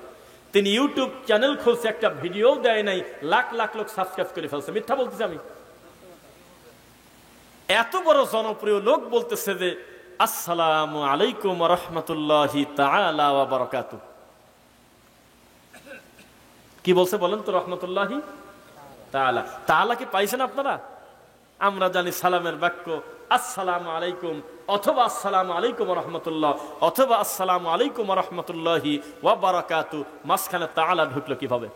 তিনি ইউটিউব চ্যানেল খুলছে, একটা ভিডিও দেয় নাই, লাখ লাখ লোক সাবস্ক্রাইব করে ফেলছে। মিথ্যা বলতেছি আমি? এত বড় জনপ্রিয় লোক বলতেছে যে আসসালামু আলাইকুম ওয়া রাহমাতুল্লাহি তাআলা ওয়া বারাকাতুহু। কি বলছে বলেন তো? রহমতুল্লাহি তাআলা। তাআলা কি পাইছেন আপনারা? আমরা জানি সালামের বাক্য আসসালামু আলাইকুম, অথবা আসসালামু আলাইকুম ওয়া রাহমাতুল্লাহ, অথবা আসসালামু আলাইকুম ওয়া রাহমাতুল্লাহি ওয়া বারাকাতুহু। মাঝখানে তাআলা ঢুকলো কিভাবে?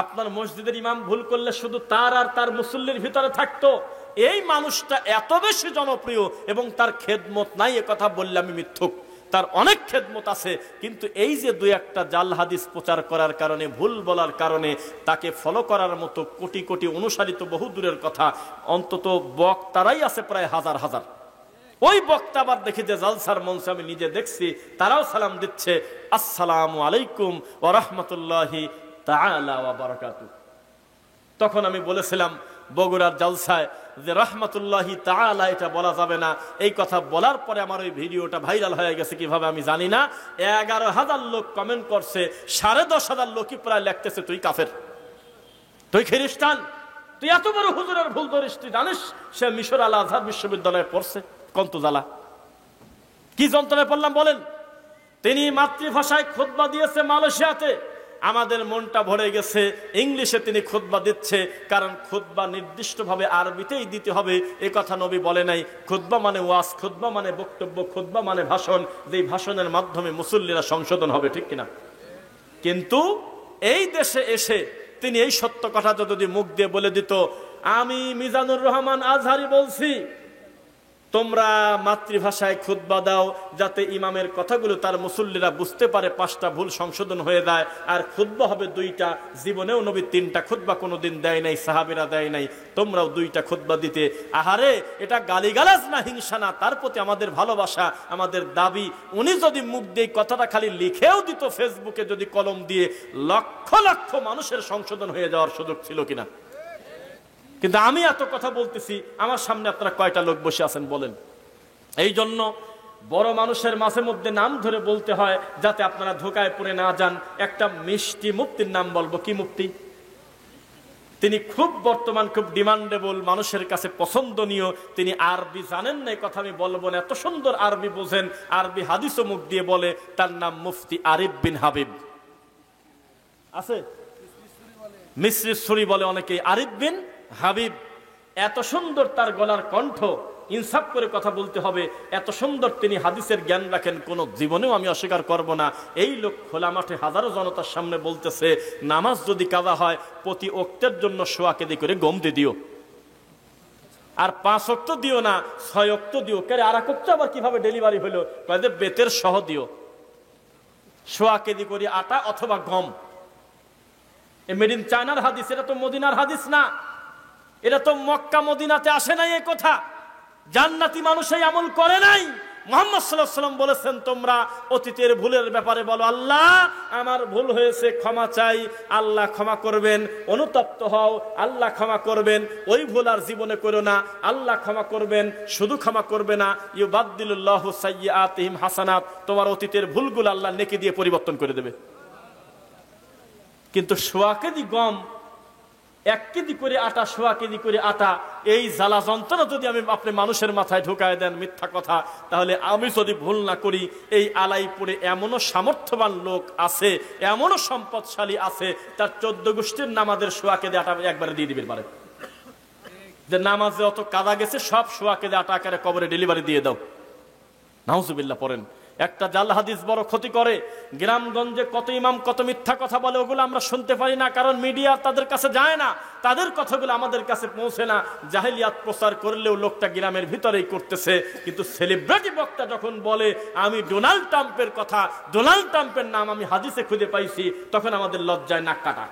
আপনার মসজিদের ইমাম ভুল করলে শুধু তার আর তার মুসল্লির ভিতরে থাকতো। এই মানুষটা এত বেশি জনপ্রিয় এবং তার খেদমত নাই, এ কথা বললে আমি মিথ্যুক। তার অনেক খেদমত আছে, কিন্তু এই যে 2-1টা জাল হাদিস প্রচার করার কারণে, ভুল বলার কারণে তাকে ফলো করার মতো কোটি কোটি অনুসারী তো বহু দূরের কথা, অন্তত বক্তারাই আছে প্রায় হাজার হাজার। ওই বক্তা আবার দেখি যে জালসার মঞ্চে আমি নিজে দেখছি, তারাও সালাম দিচ্ছে আসসালামু আলাইকুম ওয়া রাহমাতুল্লাহি তাআলা ওয়া বারাকাতুহু। তখন আমি বলেছিলাম বগুড়ার জালসায় যে রাহমাতুল্লাহি তাআলা এটা বলা যাবে না। এই কথা বলার পরে আমার ওই ভিডিওটা ভাইরাল হয়ে গেছে কিভাবে আমি জানি না। 11,000 লোক কমেন্ট করছে, 10,500 লোকই প্রায় লিখতেছে তুই কাফের, তুই খ্রিস্টান, তুই এত বড় হুজুরের ভুল ধরিস। তুই জানিস সে মিশর আল আজহার বিশ্ববিদ্যালয়ে পড়ছে? কন্ত জ্বালা, কি যন্ত্রণায় পড়লাম বলেন। তিনি মাতৃভাষায় খুতবা দিয়েছে মালয়েশিয়াতে, আমাদের মনটা ভরে গেছে। ইংলিশে তিনি খুতবা দিচ্ছে, কারণ খুতবা নির্দিষ্টভাবে আরবিতেই দিতে হবে, এ কথা নবী বলে নাই। খুতবা মানে ওয়াজ, খুতবা মানে বক্তব্য, খুতবা মানে ভাষণ, যেই ভাষণের মাধ্যমে মুসল্লিরা সংশোধন হবে, ঠিক কিনা? কিন্তু এই দেশে এসে তিনি এই সত্য কথা যদি মুখ দিয়ে বলে দিত, আমি মিজানুর রহমান আজহারি বলছি তোমরা মাতৃভাষায় খুতবা দাও, যাতে ইমামের কথাগুলো তার মুসল্লিরা বুঝতে পারে, 5টা ভুল সংশোধন হয়ে যায়। আর খুতবা হবে 2টা। জীবনেও নবী 3টা খুতবা কোনোদিন দেয় নাই, সাহাবীরা দেয় নাই, তোমরাও 2টা খুতবা দিতে। আহারে, এটা গালিগালাজ না, হিংসা না, তার প্রতি আমাদের ভালোবাসা, আমাদের দাবি। উনি যদি মুখ দিয়ে কথাটা খালি লিখেও দিত ফেসবুকে, যদি কলম দিয়ে, লক্ষ লক্ষ মানুষের সংশোধন হয়ে যাওয়ার সুযোগ ছিল কিনা? কিন্তু আমি এত কথা বলতেছি, আমার সামনে আপনারা কয়টা লোক বসে আছেন বলেন? এই জন্য বড় মানুষের মাঝে মধ্যে নাম ধরে বলতে হয়, যাতে আপনারা ধোকায় পড়ে না যান। একটা মিষ্টি মুফতির নাম বলবো। কি মুফতি? তিনি খুব বর্তমান খুব ডিমান্ডেবল, মানুষের কাছে পছন্দনীয়। তিনি আরবি জানেন না, এই কথা আমি বলবো না, এত সুন্দর আরবি বোঝেন, আরবি হাদিসও মুখ দিয়ে বলে। তার নাম মুফতি আরিফ বিন হাবিব। আছে মিসরি সুরি বলে অনেকে, আরিফ বিন হাবিব। এত সুন্দর তার গলার কণ্ঠ, ইনসাফ করে কথা বলতে হবে, এত সুন্দর তিনি হাদিসের জ্ঞান রাখেন, কোন জীবনেও আমি অস্বীকার করব না। এই লোক খোলা মাঠে হাজারো জনতার সামনে বলতেছে, নামাজ যদি কাজা হয় প্রতি ওক্তের জন্য 100 কেজি করে গম দিয়ে দিও। আর 5 ওয়াক্ত দিও না, 6 ওয়াক্ত দিও। কে আর এক ওয়াক্ত আবার কিভাবে ডেলিভারি হলো? কয়েকদের বেতের সহ দিও। সোয়া কেজি করে আটা অথবা গম। এ মেড ইন চায়নার হাদিস, এটা তো মদিনার হাদিস না, এটা তো মক্কা মদিনাতে আসে নাই। এই কথা জান্নাতি মানুষ এই আমল করে নাই। মুহাম্মদ সাল্লাল্লাহু আলাইহি ওয়াসাল্লাম বলেছেন, তোমরা অতীতের ভুলের ব্যাপারে বলো, আল্লাহ আমার ভুল হয়েছে, ক্ষমা চাই, আল্লাহ ক্ষমা করবেন। অনুতপ্ত হও, আল্লাহ ক্ষমা করবেন। ওই ভুল আর জীবনে করো না, আল্লাহ ক্ষমা করবেন। শুধু ক্ষমা করবে না, ইউবাদদিলুল্লাহু সাইয়্যাতিহিম হাসানাত, তোমার অতীতের ভুলগুলো আল্লাহ নেকি দিয়ে পরিবর্তন করে দেবে। কিন্তু সোয়া কেজি গম, 1 কেজি করে আটা, সোয়া কেজি করে আটা, এই জ্বালা যন্ত্রণা যদি আপনি মানুষের মাথায় ঢুকায় দেন মিথ্যা কথা, তাহলে আমি যদি ভুল না করি, এই আলাইপুরে এমনও সামর্থ্যবান লোক আছে, এমনও সম্পদশালী আছে, তার 14 গোষ্ঠীর নামাজের সোয়া কেজি আটা একবারে দিয়ে দিবে পারে। যে নামাজে অত কাদা গেছে, সব সোয়া কেজি আটা আকারে কবরে ডেলিভারি দিয়ে দাও। নাউজুবিল্লাহ পড়েন। একটা জাল হাদিস বড় ক্ষতি করে। গ্রামগঞ্জে কত ইমাম কত মিথ্যা কথা বলে, ওগুলো আমরা শুনতে পারি না, কারণ মিডিয়া তাদের কাছে যায় না, তাদের কথাগুলো আমাদের কাছে পৌঁছে না। জাহেলিয়াত প্রচার করলেও লোকটা গ্রামের ভিতরেই করতেছে। কিন্তু সেলিব্রিটি বক্তা যখন বলে আমি ডোনাল্ড ট্রাম্পের কথা, ডোনাল্ড ট্রাম্পের নাম আমি হাদিসে খুঁজে পাইছি, তখন আমাদের লজ্জায় নাক কাটা।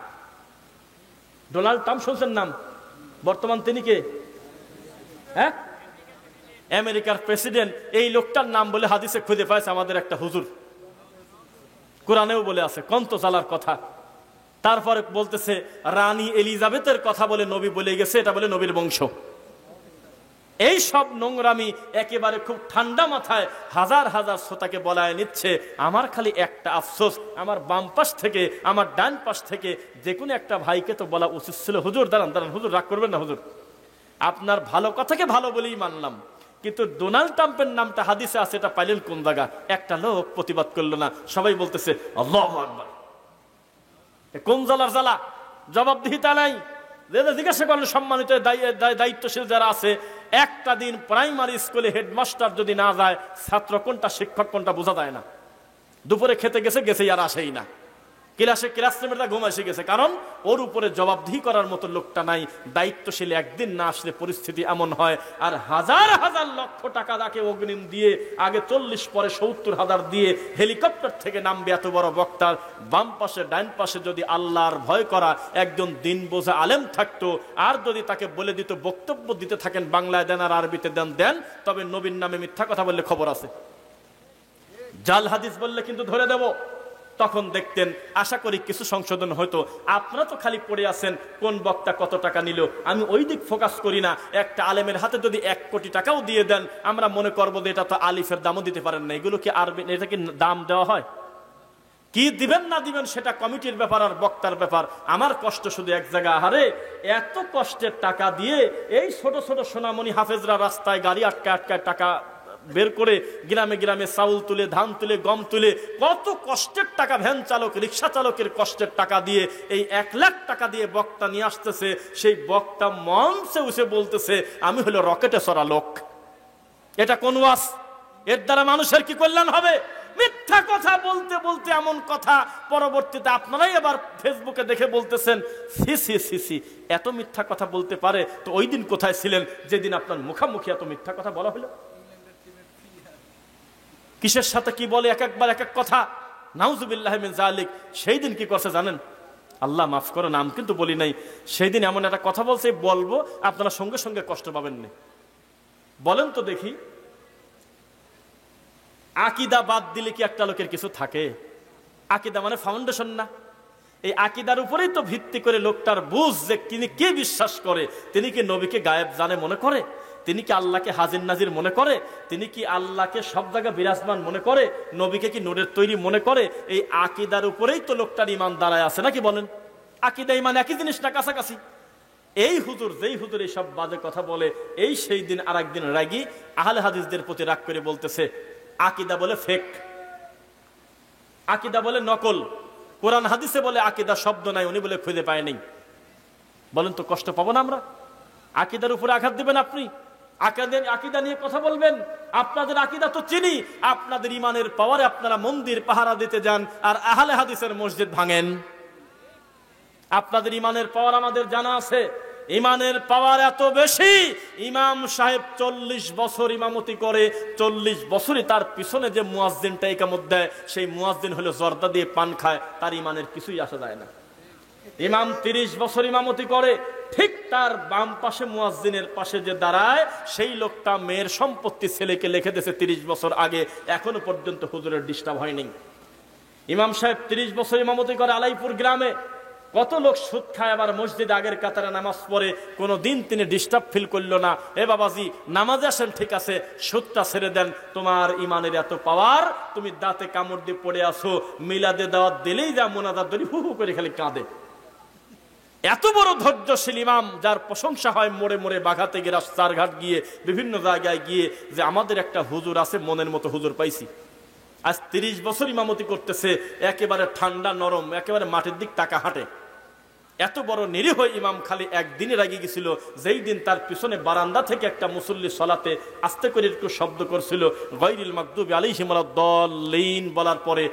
ডোনাল্ড ট্রাম্প শুনছেন নাম? বর্তমান তিনি কে? হ্যাঁ, আমেরিকার প্রেসিডেন্ট। এই লোকটার নাম বলে হাদিসে খুঁজে পাইছে আমাদের একটা হুজুর, কোরআনেও বলে আছে। কন্ত জালার কথা। তারপরে বলতেছে রানী এলিজাবেথের কথা বলে নবী বলে গেছে, এটা বলে নবীর বংশ। এই সব নোংরামি একেবারে খুব ঠান্ডা মাথায় হাজার হাজার শ্রোতাকে বলায় নিচ্ছে। আমার খালি একটা আফসোস, আমার বাম পাশ থেকে, আমার ডান পাশ থেকে যে কোনো একটা ভাইকে তো বলা উচিত ছিল, হুজুর দাঁড়ান দাঁড়ান, হুজুর রাগ করবেন না, হুজুর আপনার ভালো কথাকে ভালো বলেই মানলাম, কিন্তু ডোনাল্ড ট্রাম্পের নামটা হাদিসে আছে, এটা পাইলেন কোন জায়গা? একটা লোক প্রতিবাদ করলো না, সবাই বলতেছে আল্লাহু আকবার। কোন জ্বালার জ্বালা? জবাবদিহিতা নাই। জিজ্ঞাসা করলেন সম্মানিত দায়িত্বশীল যারা আছে, একটা দিন প্রাইমারি স্কুলে হেডমাস্টার যদি না যায়, ছাত্র কোনটা শিক্ষক কোনটা বোঝা যায় না। দুপুরে খেতে গেছে, গেছে আর আসেই না। ক্লাসরুমের ঘুম এসে গেছে, কারণ ওর উপরে জবাবদিহি করার মতো লোকটা নাই। দায়িত্বশীল একদিন না আসলে পরিস্থিতি এমন হয়। আর হাজার হাজার লক্ষ টাকা তাকে অগ্রিম দিয়ে, আগে 40 পরে 70,000 দিয়ে হেলিকপ্টার থেকে নামবে এত বড় বক্তার। বাম পাশে ডাইন পাশে যদি আল্লাহর ভয় করা একজন দিন বোঝা আলেম থাকতো, আর যদি তাকে বলে দিত বক্তব্য দিতে থাকেন, বাংলায় দেন আর আরবিতে দেন, তবে নবীর নামে মিথ্যা কথা বললে খবর আছে, জাল হাদিস বললে কিন্তু ধরে দেব। তখন দেখতেন আশা করি কিছু সংশোধন হয়তো। আপনারা তো খালি পড়ে আছেন কোন বক্তা কত টাকা নিল, আমি ওই দিক ফোকাস করি না। একটা আলেমের হাতে যদি 1 কোটি টাকাও দিয়ে দেন, আমরা মনে করবো যে এটা তো আলিফের দামও দিতে পারেন না। এগুলো কি আরবি, এটা কি দাম দেওয়া হয়? কি দিবেন না দিবেন সেটা কমিটির ব্যাপার আর বক্তার ব্যাপার। আমার কষ্ট শুধু এক জায়গা, আরে এত কষ্টের টাকা দিয়ে এই ছোট ছোট সোনামণি হাফেজরা রাস্তায় গাড়ি আটকায় টাকা বের করে গ্রামে গ্রামে চাউল তুলে, ধান তুলে, গম তুলে, কত কষ্টের টাকা ভ্যান চালক, রিক্সা চালকের কষ্টের টাকা দিয়ে এই 1 লাখ টাকা দিয়ে বক্তা নিয়ে আসতেছে। সেই বক্তা মঞ্চে উঠে বলতেছে আমি হলো রকেটে চড়া লোক। এটা কোন ওয়াজ? এর দ্বারা মানুষের কি কল্যাণ হবে? মিথ্যা কথা বলতে বলতে এমন কথা পরবর্তীতে আপনারাই আবার ফেসবুকে দেখে বলতেছেন সি সি সি সি, এত মিথ্যা কথা বলতে পারে। তো ওই দিন কোথায় ছিলেন যেদিন আপনার মুখামুখি এত মিথ্যা কথা বলা হলো? কিসের সাথে কি বলে, এক একবার এক এক কথা। নাউজুবিল্লাহি মিন যালিক। সেই দিন কি করছে জানেন? আল্লাহ মাফ করো, নাম কিন্তু বলি নাই। সেই দিন এমন একটা কথা বলছে, বলবো আপনারা সঙ্গে সঙ্গে কষ্ট পাবেন না। বলেন তো দেখি, আকীদা বাদ দিলে কি একটা লোকের কিছু থাকে? আকীদা মানে ফাউন্ডেশন না? এই আকীদার উপরেই তো ভিত্তি করে লোকটার বুঝ যে তিনি কে বিশ্বাস করে। তিনি কি নবীকে গায়েব জানে মনে করে? তিনি কি আল্লাহকে হাজির নাজির মনে করে? তিনি কি আল্লাহকে সব জায়গায় বিরাজমান মনে করে? নবীকে কি নূরের তৈরি মনে করে? এই আকীদার উপরেই তো লোকটার ঈমান দাঁড়ায় আছে, নাকি বলেন? আকীদা ঈমান একই জিনিস না, কাছাকাছি। এই হুজুর, যেই হুজুর এই সব বাজে কথা বলে, এই সেই দিন আর একদিন রাগী আহলে হাদিসদের প্রতি রাগ করে বলতেছে আকীদা বলে ফেক, আকীদা বলে নকল, কোরআন হাদিসে বলে আকীদা শব্দ নাই, উনি বলে খুঁজে পায় নাই। বলেন তো কষ্ট পাবো না আমরা? আকীদার উপরে আঘাত দিবেন আপনি, আকীদা নিয়ে কথা বলবেন। আপনাদের আকীদা তো চিনি, আপনাদের ইমানের পাওয়ারে আপনারা মন্দির পাহারা দিতে যান আর আহলে হাদিসের মসজিদ ভাঙেন। আপনাদের ইমানের পাওয়ার আমাদের জানা আছে। ইমানের পাওয়ার এত বেশি, ইমাম সাহেব 40 বছর ইমামতি করে, 40 বছরই তার পিছনে যে মুয়াজ্জিনটা ইকামত দেয়, সেই মুয়াজ্জিন হলো জর্দা দিয়ে পান খায়, তার ইমানের কিছুই আসা যায় না। ইমাম 30 বছর ইমামতি করে, ঠিক তার বাম পাশে মুয়াজ্জিনের পাশে যে দাঁড়ায়, সেই লোকটা মেয়ের সম্পত্তি ছেলেকে লিখে দিয়েছে 30 বছর আগে, এখনো পর্যন্ত হুজুরের ডিস্টার্ব হয়নি। ইমাম সাহেব 30 বছর ইমামতি করে আলাইপুর গ্রামে, কত লোক সুদ খায়, আবার মসজিদে আগের কাতারে নামাজ পড়ে, কোনোদিন তিনি ডিস্টার্ব ফিল করলো না। এ বাবাজি, নামাজে আসেন ঠিক আছে, সুদটা ছেড়ে দেন, তোমার ইমানের এত পাওয়ার, তুমি দাঁতে কামড় দিয়ে পড়ে আসো, মিলাদে দাওয়াত দিলেই যা মোনাজাত ধরি হু হু করে খালি কাঁদে। এত বড় ধৈর্যশীল ইমাম, যার প্রশংসা হয় মোড়ে মোড়ে, বাঘাতে গিয়ে, রাস্তারঘাট গিয়ে, বিভিন্ন জায়গায় গিয়ে, যে আমাদের একটা হুজুর আছে, মনের মতো হুজুর পাইছি। আজ 30 বছর ইমামতি করতেছে, একেবারে ঠান্ডা নরম, একেবারে মাটির দিক টাকা হাঁটে। এত বড় নিরীহ ইমাম খালি একদিনে রাগি গেছিল, যেই দিন তার পিছনে বারান্দা থেকে একটা মুসল্লি সলাতে আস্তে করে একটু শব্দ করছিল, গায়রিল মাগদুবি আলাইহিম ওয়ালাদ-দাল্লিন বলার পরে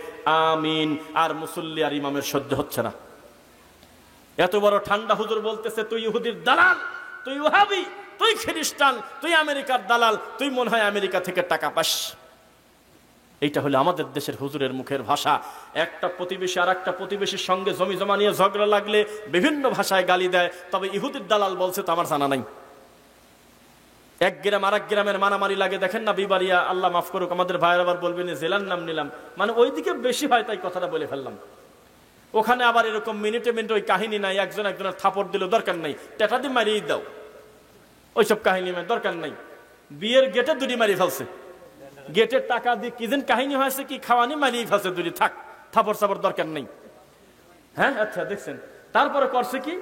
আমিন, আর মুসল্লি আর ইমামের সহ্য হচ্ছে না। এত বড় ঠান্ডা হুজুর বলতেছে, তুই ইহুদির দালাল, তুই ওয়াহাবি, তুই খ্রিস্টান, তুই আমেরিকার দালাল, তুই মনে হয় আমেরিকা থেকে টাকা পাস। এইটা হলো আমাদের দেশের হুজুরের মুখের ভাষা। একটা প্রতিবেশী আর একটা প্রতিবেশীর সঙ্গে জমি জমা নিয়ে ঝগড়া লাগলে বিভিন্ন ভাষায় গালি দেয়, তবে ইহুদির দালাল বলছে তো আমার জানা নাই। এক গ্রাম আর এক গ্রামের মারামারি লাগে, দেখেন না বিবারিয়া, আল্লাহ মাফ করুক, আমাদের ভাইয়ের আবার বলবেন জেলার নাম নিলাম, মানে ওইদিকে বেশি হয় তাই কথাটা বলে ফেললাম। ওখানে আবার এরকম মিনিটে মিনিটে ওই কাহিনী নাই, একজন একজনের থাপড় দিল, দরকার নাই, টেটা দিয়ে মারিয়ে দাও, ওইসব কাহিনী দরকার নাই। বিয়ের গেটে দুটি মারি ফেলছে, গেটের টাকা দিয়ে কি যেন কাহিনী হয়েছে, কি খাওয়ানি মারিয়ে ফেলছে দুটি, থাক, থাপড় সাপড় দরকার নেই। হ্যাঁ আচ্ছা, দেখছেন। তারপরে করছে কি,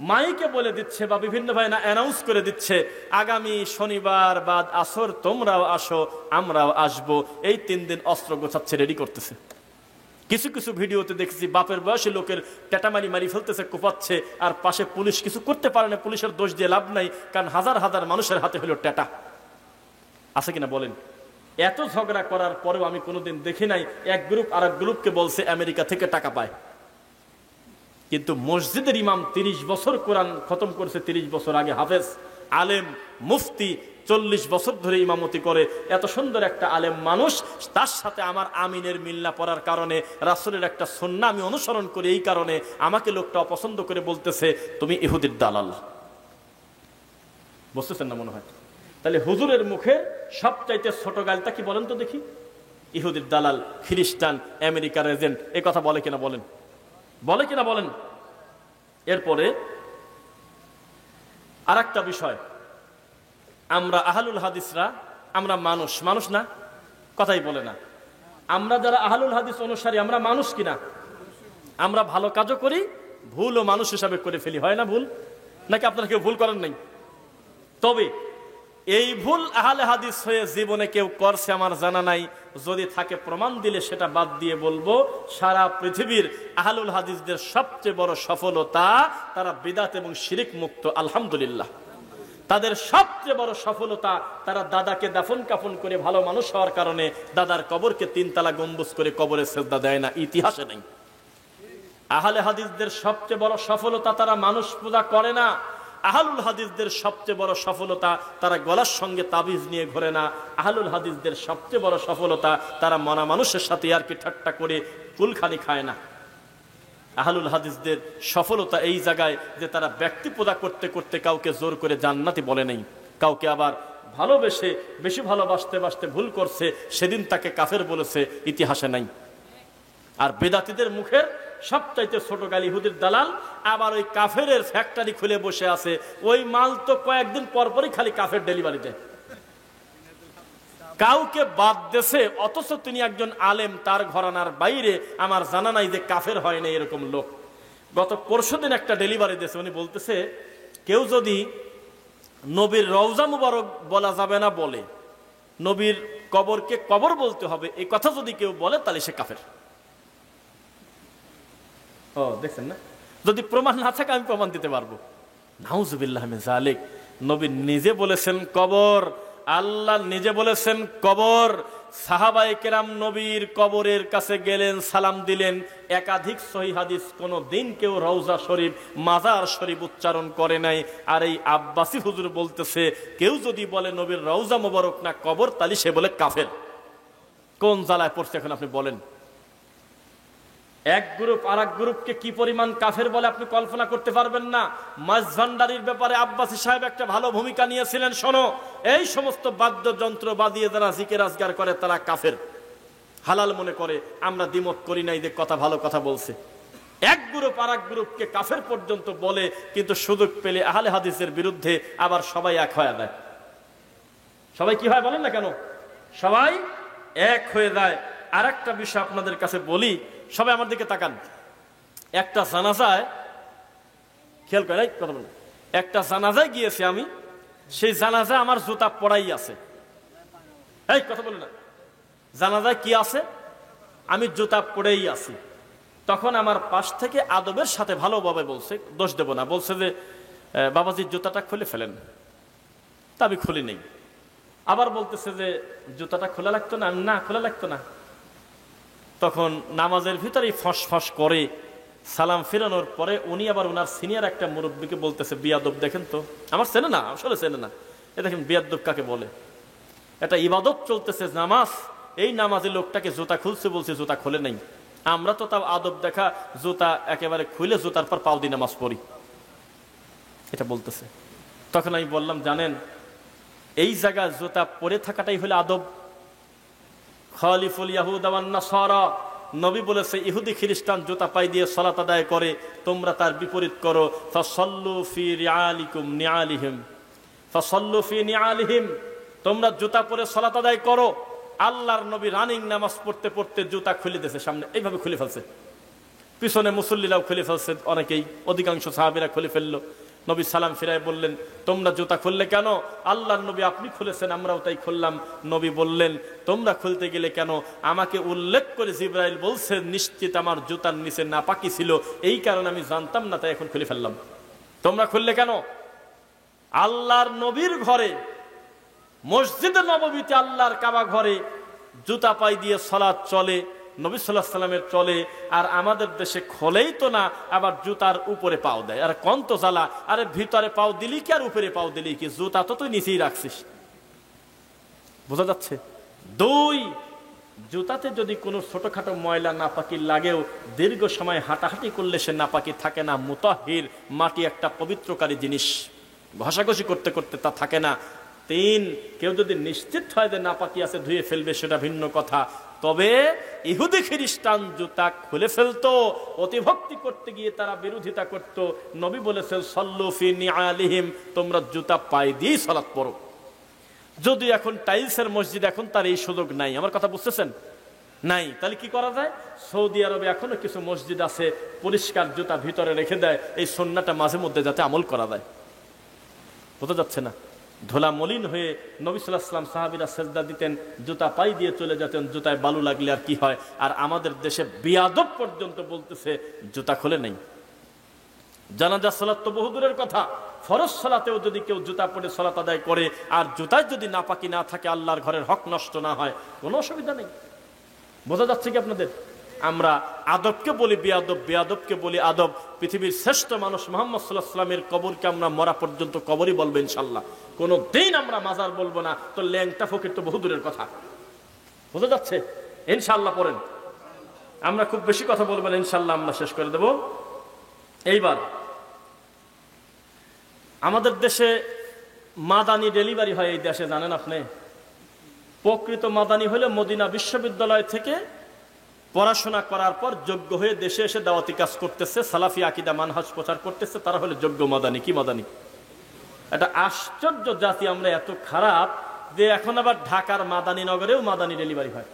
মাইকে বলে দিচ্ছে বা বিভিন্ন ভাই না অ্যানাউন্স করে দিচ্ছে, আগামী শনিবার বাদ আসর তোমরাও আসো, আমরাও আসবো, এই 3 দিন অস্ত্র গোছাচ্ছে, রেডি করতেছে। কিছু কিছু ভিডিওতে দেখেছি বাপের বয়সী লোকের টেটামারি মারি ফেলতেছে, কোপাচ্ছে, আর পাশে পুলিশ কিছু করতে পারে না। পুলিশের দোষ দিয়ে লাভ নাই, কারণ হাজার হাজার মানুষের হাতে হলো টেটা। আছে কিনা বলেন? এত ঝগড়া করার পরেও আমি কোনোদিন দেখি নাই এক গ্রুপ আর এক গ্রুপকে বলছে আমেরিকা থেকে টাকা পায়। কিন্তু মসজিদের ইমাম 30 বছর কোরআন খতম করেছে, 30 বছর আগে হাফেজ, আলেম, মুফতি, 40 বছর ধরে ইমামতি করে, এত সুন্দর একটা আলেম মানুষ, তার সাথে আমার আমিনের মিল না পড়ার কারণে, রাসূলের একটা সুন্নাহ আমি অনুসরণ করি, এই কারণে আমাকে লোকটা অপছন্দ করে বলতেছে তুমি ইহুদির দালাল। বুঝতেছেন না মনে হয়? তাহলে হুজুরের মুখে সবচাইতে ছোট গালটা কি বলেন তো দেখি? ইহুদির দালাল, খ্রিস্টান, আমেরিকার এজেন্ট, এই কথা বলে কিনা বলেন? বলে কিনা বলেন? এরপরে আর একটা বিষয়, আমরা আহলুল হাদিসরা, আমরা মানুষ, মানুষ না? কথাই বলে না। আমরা যারা আহলুল হাদিস অনুসারী, আমরা মানুষ কিনা? আমরা ভালো কাজও করি, ভুলও মানুষ হিসাবে করে ফেলি, হয় না ভুল? নাকি আপনারা কেউ ভুল করেন নাই? তবে এই ভুল আহলে হাদিস হয়ে জীবনে কেউ করছে আমার জানা নাই। যদি থাকে প্রমাণ দিলে সেটা বাদ দিয়ে বলবো, সারা পৃথিবীর আহলুল হাদিসদের সবচেয়ে বড় সফলতা, তারা বিদআত এবং শিরক মুক্ত, আলহামদুলিল্লাহ। তাদের সবচেয়ে বড় সফলতা, তারা দাদাকে দাফন কাফন করে ভালো মানুষ হওয়ার কারণে দাদার কবরকে 3 তলা গম্বুজ করে কবরে সেজদা দেয় না, ইতিহাসে নেই। আহলে হাদিসদের সবচেয়ে বড় সফলতা, তারা মানুষ পূজা করে না। আহলুল হাদিসদের সবচেয়ে বড় সফলতা, তারা গলার সঙ্গে তাবিজ নিয়ে ঘোরে না। আহলুল হাদিসদের সবচেয়ে বড় সফলতা, তারা মনা মানুষের সাথে আর কি ঠাট্টা করে কুলখানি খায় না। আহলুল হাদিসদের সফলতা এই জায়গায় যে তারা ব্যক্তি পূজা করতে করতে কাউকে জোর করে জান্নাতি বলে নেই, কাউকে আবার ভালোবেসে বেশি ভালোবাসতে বাসতে ভুল করছে, সেদিন তাকে কাফের বলেছে, ইতিহাসে নাই। আর বেদাতীদের মুখের সবচাইতে ছোট গালি ইহুদির দালাল, আবার ওই কাফেরের ফ্যাক্টরি খুলে বসে আছে, ওই মাল তো কয়েকদিন পরপরই খালি কাফের ডেলিভারি দেয়, কাউকে বাদ দেশে, অথচ তিনি একজন আলেম, তার ঘরানার বাইরে আমার জানা নাই যে কাফের হয় না এরকম লোক। গত পরশুদিন একটা ডেলিভারি দিয়েছে, উনি বলতেছে কেউ যদি নবীর রওজা মুবারক বলা যাবে না বলে, নবীর কবরকে কবর বলতে হবে, এই কথা যদি কেউ বলে তাহলে সে কাফের। ও দেখছেন না? যদি প্রমাণ না থাকে আমি প্রমাণ দিতে পারবো। নাউজুবিল্লাহ মিন যালিক। নবী নিজে বলেছেন কবর, আল্লাহ নিজে বলেছেন কবর, সাহাবায়ে কেরাম নবীর কবরের কাছে গেলেন, সালাম দিলেন। একাধিক সহিহ হাদিস, কোনো দিন কেউ রওজা শরীফ, মাজার শরীফ উচ্চারণ করে নাই। আর এই আব্বাসী হুজুর বলতেছে, কেউ যদি বলে নবীর রওজা মোবারক না কবর, তাহলে সে বলে কাফের। কোন জ্বালায় পড়ছে এখন আপনি বলেন? এক গ্রুপ আর এক গ্রুপকে কি পরিমাণ কাফের বলে আপনি কল্পনা করতে পারবেন না। মাঝভান্ডারির ব্যাপারে আব্বাসী সাহেব একটা ভালো ভূমিকা নিয়েছিলেন। শোনো, এই সমস্ত বাদ্যযন্ত্র বাজিয়ে যারা জিকির আজগার করে তারা কাফের, হালাল মনে করে। আমরা দ্বিমত করি নাই, যে কথা ভালো কথা বলছে। এক গ্রুপ আর এক গ্রুপকে কাফের পর্যন্ত বলে, কিন্তু সুযোগ পেলে আহলে হাদিসের বিরুদ্ধে আবার সবাই এক হয়ে যায়। সবাই কি হয় বলেন না কেন? সবাই এক হয়ে যায়। আর একটা বিষয় আপনাদের কাছে বলি, সবাই আমার দিকে তাকান। একটা জানাজায়, খেয়াল করে কথা বলেন, একটা জানাজায় গিয়েছি আমি, সেই জানাজায় আমার জুতা পড়াই আছে। এই কথা বলেন না, জানাজায় কি আছে? আমি জুতা পড়েই আছি। তখন আমার পাশ থেকে আদবের সাথে ভালোভাবে বলছে, দোষ দেব না, বলছে যে বাবাজির জুতাটা খুলে ফেলেন। তা আমি খুলি নেই। আবার বলতেছে যে জুতাটা খোলা লাগতো না। না, খোলা লাগতো না। তখন নামাজের ভিতরেই ফস করে সালাম ফেরানোর পরে উনি আবার ওনার সিনিয়র একটা মুরব্বীকে বলতেছে, বিয়াদব দেখেন তো, আমার চেনে না, আসলে চেনে না, এ দেখেন বিয়াদব কাকে বলে। এটা ইবাদত চলতেছে, নামাজ, এই নামাজে লোকটাকে জুতা খুলছে, বলছে জুতা খুলে নাই। আমরা তো তাও আদব দেখা জুতা একেবারে খুলে জুতার পর পাও দিয়ে নামাজ পড়ি, এটা বলতেছে। তখন আমি বললাম, জানেন এই জায়গায় জুতা পরে থাকাটাই হলো আদব। খালিফুল ইয়াহুদা ওয়ান নাসারা, নবী বলেছে ইহুদি খ্রিস্টান জুতা পাই দিয়ে সালাত আদায় করে, তোমরা তার বিপরীত করো। ফাসাল্লু ফি রিআলিকুম নিআলিহিম, ফাসাল্লু ফি নিআলিহিম, তোমরা জুতা পরে সালাত আদায় করো। আল্লাহর নবী রানিং নামাজ পড়তে পড়তে জুতা খুলে দিয়েছে, সামনে এইভাবে খুলে ফেলছে, পিছনে মুসল্লিরাও খুলে ফেলছে, অনেকেই, অধিকাংশ সাহাবীরা খুলে ফেললো। নবী সালাম ফিরায় বললেন, তোমরা জুতা খুললে কেন? আল্লাহর নবী, আপনি খুলেছেন, আমরাও তাই খুললাম। নবী বললেন, তোমরা খুলতে গেলে কেন? আমাকে উল্লেখ করে জিবরাইল বলছে, নিশ্চিত আমার জুতার নিচে নাপাকি ছিল, এই কারণে আমি জানতাম না, তাই এখন খুলে ফেললাম। তোমরা খুললে কেন? আল্লাহর নবীর ঘরে, মসজিদে নববীতে, আল্লাহর কাবা ঘরে জুতা পাই দিয়ে সালাত চলে, নবী সাল্লাল্লাহু আলাইহি ওয়াসাল্লামের চলে। আর আমাদের দেশে খোলেই তো না, আবার জুতার উপরে পাও দেয়। আর কন্ত জ্বালা, আরে ভিতরে পাও দিলি কি আর উপরে পাও দিলি কি? জুতা তো তুই নিচেই রাখছিস। বোঝা যাচ্ছে? দুই, জুতাতে যদি কোনো ছোটখাটো ময়লা নাপাকি লাগেও দীর্ঘ সময় হাঁটাহাঁটি করলে সে নাপাকি থাকে না। মুতাহির, মাটি একটা পবিত্রকারী জিনিস, ঘষাঘষি করতে করতে তা থাকে না। তিন, কেউ যদি নিশ্চিত হয় যে নাপাকি আছে, ধুয়ে ফেলবে, সেটা ভিন্ন কথা। তবে ইহুদি খ্রিস্টান জুতা খুলে ফেলতো, অতিভক্তি করতে গিয়ে তারা বিরোধিতা করত। নবী বলেছেন, সাল্লু ফি নিআলিহিম, তোমরা জুতা পায়ে দিয়ে সালাত পড়ো। যদি এখন টাইলসের মসজিদ, এখন তার এই সুযোগ নাই, আমার কথা বুঝতেছেন? নাই, তাহলে কি করা যায়? সৌদি আরবে এখনো কিছু মসজিদ আছে, পরিষ্কার জুতা ভিতরে রেখে দেয়, এই সুন্নাহটা মাঝে মধ্যে যাতে আমল করা যায়। বোঝা যাচ্ছে না? ধোলা মলিন হয়ে নবী সাল্লাল্লাহু আলাইহি ওয়াসাল্লাম, সাহাবীরা সেজদা দিতেন, জুতা পাই দিয়ে চলে যেতেন, জুতায় বালু লাগলে আর কি হয়। আর আমাদের দেশে বিয়াদব পর্যন্ত বলতেছে জুতা খুলে নেই। জানাজা সালাত তো বহুদূরের কথা, ফরজ সালাতেও যদি কেউ জুতা পরে সালাত আদায় করে, আর জুতায় যদি নাপাকি না থাকে, আল্লাহর ঘরের হক নষ্ট না হয়, কোনো অসুবিধা নেই। বোঝা যাচ্ছে কি আপনাদের? আমরা আদবকে বলি বেয়াদব, বেয়াদবকে বলি আদব। পৃথিবীর শ্রেষ্ঠ মানুষ মুহাম্মদ সাল্লাল্লাহু আলাইহি ওয়াসাল্লামের কবরকে আমরা মরা পর্যন্ত কবরই বলবো ইনশাআল্লাহ, কোনো দিন আমরা মাজার বলবো না। তো ল্যাংটা ফকির তো বহুদূরের কথা। বোঝা যাচ্ছে? ইনশাআল্লাহ পড়েন, আমরা খুব বেশি কথা বলবো না, ইনশাআল্লাহ আমরা শেষ করে দেব। এইবার আমাদের দেশে মাদানি ডেলিভারি হয়, এই দেশে জানেন আপনি? প্রকৃত মাদানি হলে মদিনা বিশ্ববিদ্যালয় থেকে পড়াশোনা করার পর যোগ্য হয়ে দেশে এসে দাওয়াতি কাজ করতেছে, সালাফি আকীদা মানহাজ প্রচার করতেছে, তারা হলে যোগ্য মাদানি। কি মাদানি? এটা আশ্চর্য জাতি আমরা, এত খারাপ যে এখন আবার ঢাকার মাদানী নগরেও মাদানি ডেলিভারি হয়।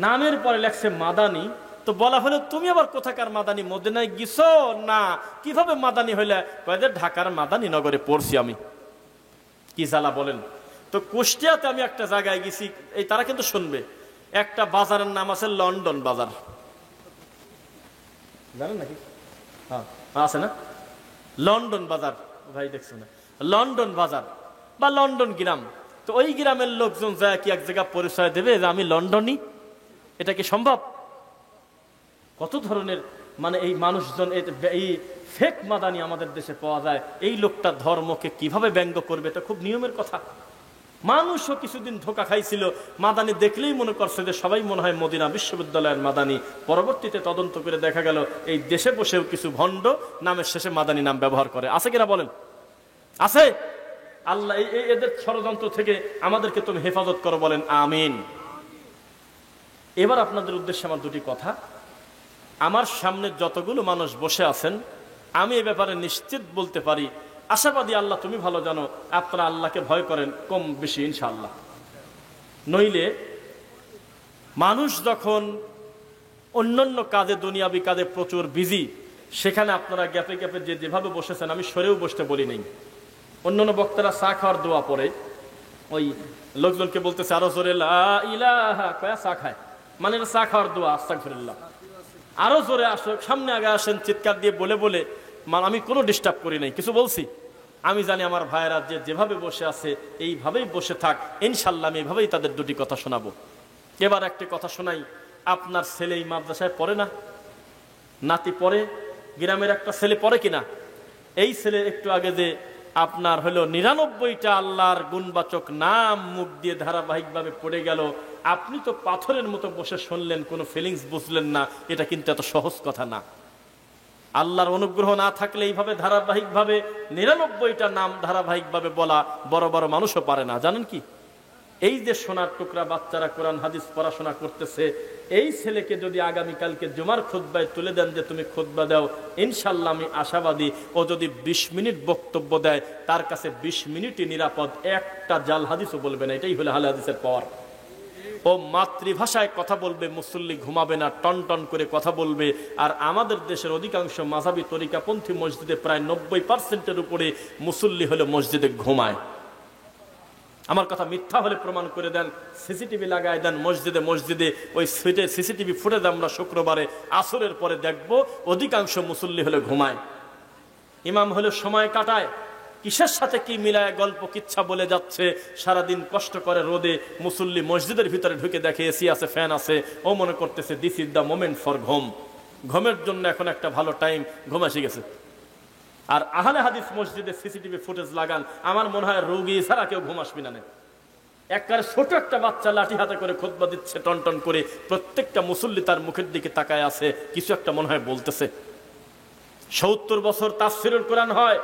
নামের পরে লেখছে মাদানি, তো বলা হলো তুমি আবার কোথাকার মাদানি, মদিনায় গেছো? না। কিভাবে মাদানি হইলে? কয়েকদের ঢাকার মাদানী নগরে পড়ছি আমি। কি জ্বালা বলেন তো। কুষ্টিয়াতে আমি একটা জায়গায় গেছি, এই তারা কিন্তু শুনবে, একটা বাজারের নাম আছে লন্ডন বাজার, জানেন নাকি? হ্যাঁ আছে না? লন্ডন বাজার, ভাই দেখছো না? লন্ডন বাজার বা লন্ডন গ্রাম, তো ওই গ্রামের লোকজন যায় কি এক জায়গায় পরিচয় দেবে যে আমি লন্ডনী? এটা কি সম্ভব? কত ধরনের মানে এই মানুষজন, এই ফেক মাদানি আমাদের দেশে পাওয়া যায়। এই লোকটা ধর্মকে কিভাবে ব্যঙ্গ করবে, এটা খুব নিয়মের কথা। মানুষও কিছুদিন ধোকা খাইছিল, মাদানি দেখলেই মনে করছে যে সবাই মনে হয় মদিনা বিশ্ববিদ্যালয়ের মাদানি। পরবর্তীতে তদন্ত করে দেখা গেল এই দেশে বসেও কিছু ভণ্ড নামের শেষে মাদানি নাম ব্যবহার করে। আছে কিনা বলেন? আছে। আল্লাহ এদের ষড়যন্ত্র থেকে আমাদেরকে তুমি হেফাজত করো, বলেন আমিন। এবার আপনাদের উদ্দেশ্যে আমার দুটি কথা। আমার সামনে যতগুলো মানুষ বসে আছেন, আমি এ ব্যাপারে নিশ্চিত বলতে পারি, আশাবাদী, আল্লাহ তুমি ভালো জানো, আপনারা আল্লাহকে ভয় করেন কম বেশি ইনশাআল্লাহ। নইলে মানুষ যখন অন্যান্য কাজে, দুনিয়াবি কাজে প্রচুর বিজি, সেখানে আপনারা গ্যাপে গ্যাপে যেভাবে বসেছেন, আমি সরেও বসতে বলি নাই। অন্যান্য বক্তারা চা খাওয়ার দোয়া পড়ে ওই লোকজনকে বলতেছে আরো জোরে লা ইলাহা, কয়া চা খায়, মানে চা খাওয়ার দোয়া, আস্তাগফিরুল্লাহ, আরো জোরে আসো, সামনে আগে আসেন, চিৎকার দিয়ে বলে বলে। আমি কোনো ডিস্টার্ব করি নাই, কিছু বলছি? আমি জানি আমার ভাইয়েরা যেভাবে বসে আছে এইভাবেই বসে থাক, ইনশাল্লাহ আমি এইভাবেই তাদের দুটি কথা শোনাবো। এবার একটি কথা শোনাই। আপনার ছেলে এই মাদ্রাসায় পড়ে না? নাতি পড়ে? গ্রামের একটা ছেলে পড়ে কিনা? এই ছেলে একটু আগে যে আপনার হলো 99টা আল্লাহর গুণবাচক নাম মুখ দিয়ে ধারাবাহিকভাবে পড়ে গেল, আপনি তো পাথরের মতো বসে শুনলেন, কোনো ফিলিংস বুঝলেন না। এটা কিন্তু এত সহজ কথা না। আল্লাহর অনুগ্রহ না থাকলে এইভাবে ধারাবাহিকভাবে 99টা নাম ধারাবাহিকভাবে বলা বড় বড় মানুষও পারে না। জানেন কি? এই যে সোনার টুকরা বাচ্চারা কোরআন হাদিস পড়াশোনা করতেছে, এই ছেলেকে যদি আগামীকালকে জুমার খুতবায় তুলে দেন যে তুমি খুতবা দাও, ইনশাল্লাহ আমি আশাবাদী ও যদি 20 মিনিট বক্তব্য দেয়, তার কাছে 20 মিনিটই নিরাপদ, একটা জাল হাদিসও বলবে না। এটাই হলো আহলে হাদিসের পাওয়ার। ও মাতৃভাষায় কথা বলবে, মুসল্লি ঘুমাবে না, টন টন করে কথা বলবে। আর আমাদের দেশের অধিকাংশ মাযহাবী তরিকাপন্থী মসজিদে প্রায় 90%-এর উপরে মুসল্লি হলো মসজিদে ঘুমায়। আমার কথা মিথ্যা হলে প্রমাণ করে দেন, সিসিটিভি লাগায় দেন মসজিদে মসজিদে। ওই সিসিটিভি ফুটেজ আমরা শুক্রবারে আসরের পরে দেখব, অধিকাংশ মুসল্লি হলে ঘুমায়। ইমাম হলে সময় কাটায়, কিসের সাথে কি মিলায় গল্প কিচ্ছা বলে যাচ্ছে, সারাদিন কষ্ট করে রোদে। মুসল্লি মসজিদের ভিতরে ঢুকে দেখে এসি আছে, ফ্যান আছে, ও মনে করতেছে this is the moment for ঘুম, ঘুমের জন্য এখন একটা ভালো টাইম, ঘুম এসে গেছে। আর আহলে হাদিস মসজিদে সিসিটিভি ফুটেজ লাগান, আমার মনে হয় রোগী ছাড়া কেউ ঘুম আসবি না। একবারে ছোট একটা বাচ্চা লাঠি হাতে করে খুতবা দিচ্ছে টন টন করে, প্রত্যেকটা মুসল্লি তার মুখের দিকে তাকায় আছে, কিছু একটা মনে হয় বলতেছে। 70 বছর তাফসীরুল কোরআন হয়,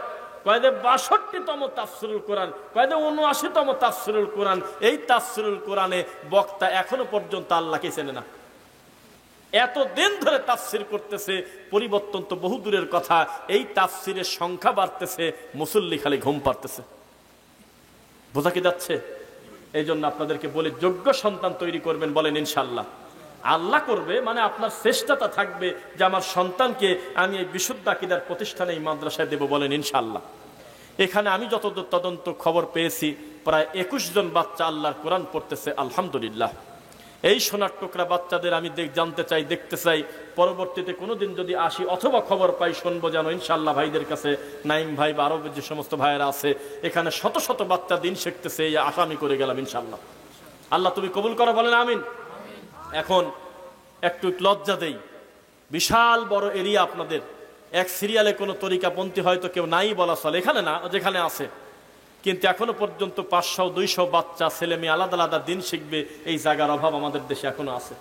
কয়েদে 62তম তাফসীরুল কোরআন, কয়েদে 79তম তাফসীরুল কোরআন। এই তাফসীরুল কোরআনে বক্তা এখনো পর্যন্ত আল্লাহকে চেনে না। এত দিন ধরে তাফসীর করতেছে, পরিবর্তন তো বহু দূরের কথা, এই তাফসীরের সংখ্যা বাড়তেছে, মুসল্লি খালি ঘুম পাড়তেছে। বোঝা কি যাচ্ছে? এই জন্য আপনাদেরকে বলি, যোগ্য সন্তান তৈরি করবেন, বলেন ইনশাল্লাহ। আল্লাহ করবে মানে আপনার চেষ্টাটা থাকবে যে আমার সন্তানকে আমি এই বিশুদ্ধ আকীদার প্রতিষ্ঠানে এই মাদ্রাসায় দেব, বলেন ইনশাল্লাহ। এখানে আমি যতদূর তদন্ত খবর পেয়েছি, প্রায় 21 জন বাচ্চা আল্লাহর কোরআন পড়তেছে, আলহামদুলিল্লাহ। এই সোনার টুকরা বাচ্চাদের আমি জানতে চাই, দেখতে চাই, পরবর্তীতে কোনোদিন যদি আসি অথবা খবর পাই, শুনবো যেন ইনশাল্লাহ ভাইদের কাছে, নাইম ভাই বা আরো যে সমস্ত ভাইয়েরা আছে, এখানে শত শত বাচ্চা দিন শিখতেছে, এই আশা আমি করে গেলাম ইনশাল্লাহ। আল্লাহ তুমি কবুল করো, বলেন আমিন। এখন একটু লজ্জা দেই, বিশাল বড় এরিয়া আপনাদের, এক সিরিয়ালে কোনো তরিকাপন্থী হয়তো কেউ নাই বলা চলে, এখানে না, যেখানে আছে, কিন্তু এখনো পর্যন্ত 500-200 বাচ্চা ছেলে মেয়ে আলাদা আলাদা দিন শিখবে, এই জায়গার অভাব আমাদের দেশে এখনো আছে।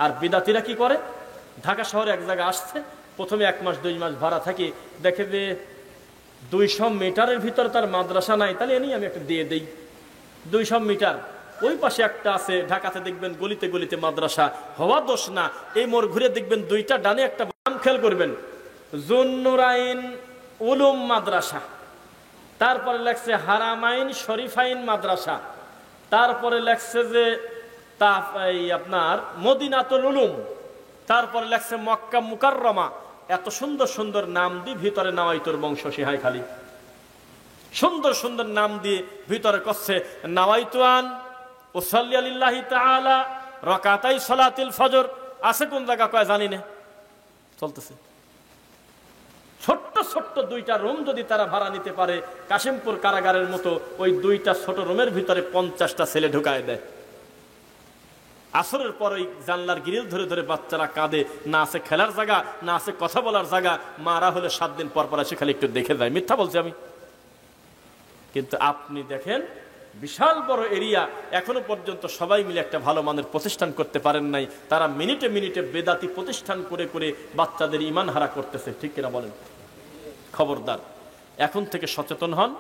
আর বিদাতিরা কি করে, ঢাকা শহরে এক জায়গায় আসছে, প্রথমে 1 মাস 2 মাস ভাড়া থাকি, দেখে যে 200 মিটারের ভিতরে তার মাদ্রাসা নাই, তাহলে এনেই আমি একটা দিয়ে দেই। 200 মিটার ওই পাশে একটা আছে, ঢাকাতে দেখবেন গলিতে গলিতে মাদ্রাসা, হওয়া দোষ না। এই মোড় ঘুরে দেখবেন দুইটা ডানে একটা বাম, খেয়াল করবেন, জুন্নুরাইন উলুম মাদ্রাসা, তারপরে লেখছে হারামাইন শরীফাইন মাদ্রাসা, তারপরে লেখছে যে আপনার মদিনাতুল উলুম, তারপরে লেখছে মক্কা মুকাররমা। এত সুন্দর সুন্দর নাম দিয়ে ভিতরে নাওয়াইতুর বংশ সিহাই খালি, সুন্দর সুন্দর নাম দিয়ে ভিতরে করছে নাওয়াইতুয়ান উসাল্লি লিল্লাহি তাআলা রাকাতাই সালাতিল ফজর। আছে কোন জায়গা কয় জানি না, চলতেছে ছোট্ট ছোট্ট 2টা রুম যদি তারা ভাড়া নিতে পারে, কাশিমপুর কারাগারের মতো ওই 2টা ছোট রুমের ভিতরে 50টা ছেলে ঢুকায় দেয়। আসরের পর ওই জানলার গ্রিল ধরে ধরে বাচ্চারা কাঁদে, না আছে খেলার জায়গা, না আছে কথা বলার জায়গা। মারা হলে 7 দিন পর পর এসে খালি একটু দেখে যায়। মিথ্যা বলছি আমি? কিন্তু আপনি দেখেন বিশাল বড় এরিয়া, এখনো পর্যন্ত সবাই মিলে একটা ভালো মানের প্রতিষ্ঠান করতে পারেন নাই। তারা মিনিটে মিনিটে বেদাতি প্রতিষ্ঠান করে করে বাচ্চাদের ঈমান হারা করতেছে। ঠিক কিনা বলেন? খবরদার, এখন থেকে সচেতন হন।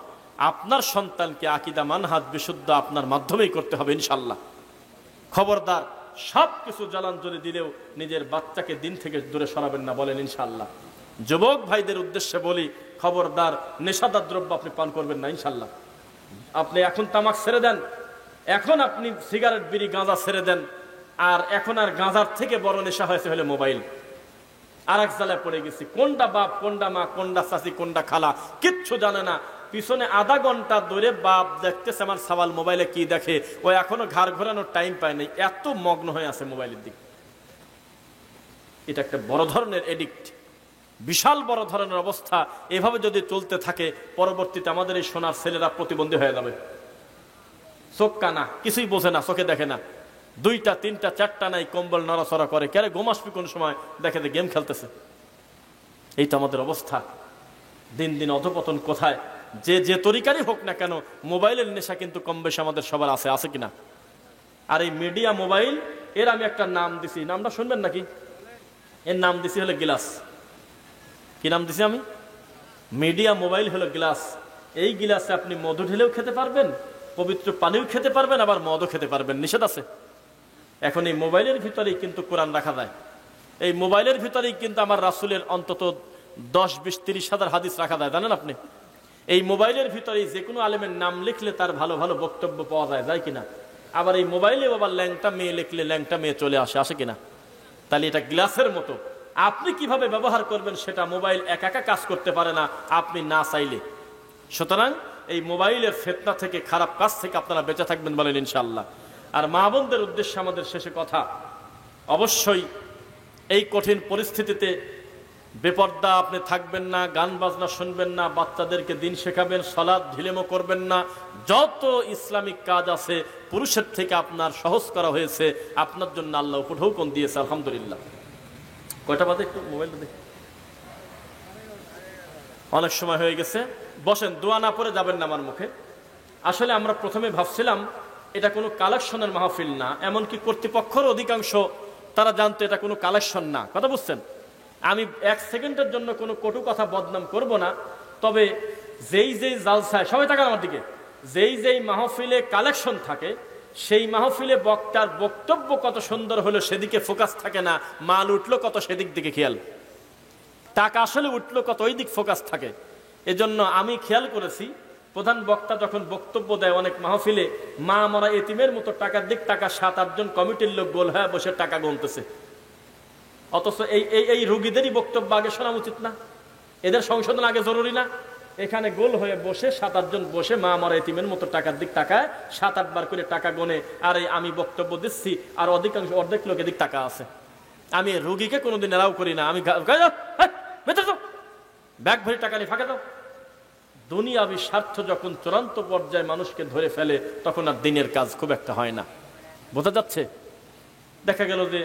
আপনার সন্তানকে আকীদা মানহাজ বিশুদ্ধ আপনার মাধ্যমেই করতে হবে ইনশাল্লাহ। খবরদার, সব কিছু জলাঞ্জলি দিলেও নিজের বাচ্চাকে দিন থেকে দূরে সরাবেন না, বলেন ইনশাল্লাহ। যুবক ভাইদের উদ্দেশ্যে বলি, খবরদার নেশাদার দ্রব্য আপনি পান করবেন না ইনশাল্লাহ। আপনি এখন তামাক ছেড়ে দেন, এখন আপনি সিগারেট বিড়ি গাঁজা ছেড়ে দেন। আর এখন আর গাঁজার থেকে বড় নেশা হয়েছে হলো মোবাইল। আর এক জায়গায় পড়ে গেছি, কোনটা বাপ কোনটা মা কোনটা চাচি কোনটা খালা কিচ্ছু জানে না। পিছনে আধা ঘন্টা ধরে বাপ দেখতেছে আমার সাওয়াল মোবাইলে কি দেখে, ও এখনো ঘাড় ঘোরানোর টাইম পায় নাই, এত মগ্ন হয়ে আছে মোবাইলের দিকে। এটা একটা বড় ধরনের এডিক্ট, বিশাল বড় ধরনের অবস্থা। এভাবে যদি চলতে থাকে পরবর্তীতে আমাদের এই সোনার ছেলেরা প্রতিবন্ধী হয়ে যাবে। চোখ কানা, কিছুই বোঝে না, চোখে দেখে না, 2টা 3টা 4টা নাই, কম্বল নড়াচড়া করে, কেন ঘুম আসবে কোন সময়, দেখে গেম খেলতেছে। এই তো আমাদের অবস্থা। দিন দিন অধপতন কোথায়। যে তরিকারই হোক না কেন, মোবাইলের নেশা কিন্তু কম বেশি আমাদের সবার আছে, আছে কিনা? আর এই মিডিয়া মোবাইল, এর আমি একটা নাম দিছি, নামটা শুনবেন নাকি? এর নাম দিছি হলো গ্লাস। কি নাম দিছি আমি? মিডিয়া মোবাইল হলো গ্লাস। এই গ্লাসে আপনি মধু ঢেলেও খেতে পারবেন, পবিত্র পানিও খেতে পারবেন, আবার মদও খেতে পারবেন, নিষেধ আছে। এখন এই মোবাইলের ভিতরেই কিন্তু কোরআন রাখা যায়। এই মোবাইলের ভিতরেই কিন্তু আমার রাসূলের অন্তত 10, 20, 30 হাজার হাদিস রাখা যায়, জানেন আপনি? এই মোবাইলের ভিতরেই যে কোনো আলেমের নাম লিখলে তার ভালো ভালো বক্তব্য পাওয়া যায়, যায় কিনা? আবার এই মোবাইলে আবার ল্যাংটা মেয়ে লিখলে ল্যাংটা মেয়ে চলে আসে, আসে কিনা? তাহলে এটা গ্লাসের মতো, আপনি কিভাবে ব্যবহার করবেন সেটা মোবাইল একা একা কাজ করতে পারে না, আপনি না চাইলে। সুতরাং এই মোবাইলের ফিতনা থেকে, খারাপ কাজ থেকে আপনারা বেঁচে থাকবেন, বলেন ইনশাআল্লাহ। আর মা বোনদের উদ্দেশ্যে আমাদের শেষে কথা, অবশ্যই এই কঠিন পরিস্থিতিতে বেপর্দা আপনি থাকবেন না, গান বাজনা শুনবেন না, বাচ্চাদেরকে দিন শেখাবেন, সালাত ঢিলেমো করবেন না। যত ইসলামিক কাজ আছে পুরুষের থেকে আপনার সহজ করা হয়েছে, আপনার জন্য আল্লাহ উপঢৌকন দিয়েছে, আলহামদুলিল্লাহ। কয়টা বাজে একটু মোবাইলটা দেখি, অনেক সময় হয়ে গেছে। বসেন, দোয়া না পড়ে যাবেন না আমার মুখে। আসলে আমরা প্রথমে ভাবছিলাম এটা কোনো কালেকশনের মাহফিল না, এমনকি কর্তৃপক্ষের অধিকাংশ তারা জানতো এটা কোনো কালেকশন না। কথা বুঝছেন? আমি 1 সেকেন্ডের জন্য কোনো কটু কথা বদনাম করব না, তবে যেই যেই জালসায়, সবাই তাকান আমার দিকে, যেই যেই মাহফিলে কালেকশন থাকে, সেই মাহফিলে বক্তার বক্তব্য কত সুন্দর হলো সেদিকে ফোকাস থাকে না, মাল উঠলো কত সেদিক দিকে খেয়াল, টাকা আসলে উঠলো কত ওই দিক ফোকাস থাকে। এজন্য আমি খেয়াল করেছি, প্রধান বক্তা যখন বক্তব্য দেয় অনেক মাহফিলে, মা মরা এতিমের মতো টাকার দিক টাকা 7-8 জন কমিটির লোক গোল হয়ে বসে টাকা গুনতেছে। অথচ এই রোগীদেরই বক্তব্য আগে শোনা উচিত না? এদের সংশোধন আগে জরুরি না? এখানে গোল হয়ে বসে 7-8 জন বসে মা মরা এতিমের মতো টাকার দিক টাকায় 7-8 বার করে টাকা গোনে, আর আমি বক্তব্য দিচ্ছি আর অর্ধেক লোক এদিক টাকা আছে। আমি রোগীকে কোনোদিন এলাও করি না। আমি ব্যাগ ভরে টাকা নিয়ে ফাঁকা দাও। দুনিয়াবি স্বার্থ যখন চূড়ান্ত পর্যায়ে মানুষকে ধরে ফেলে, তখন আর দিনের কাজ খুব একটা হয় না। বোঝা যাচ্ছে? দেখা গেল যে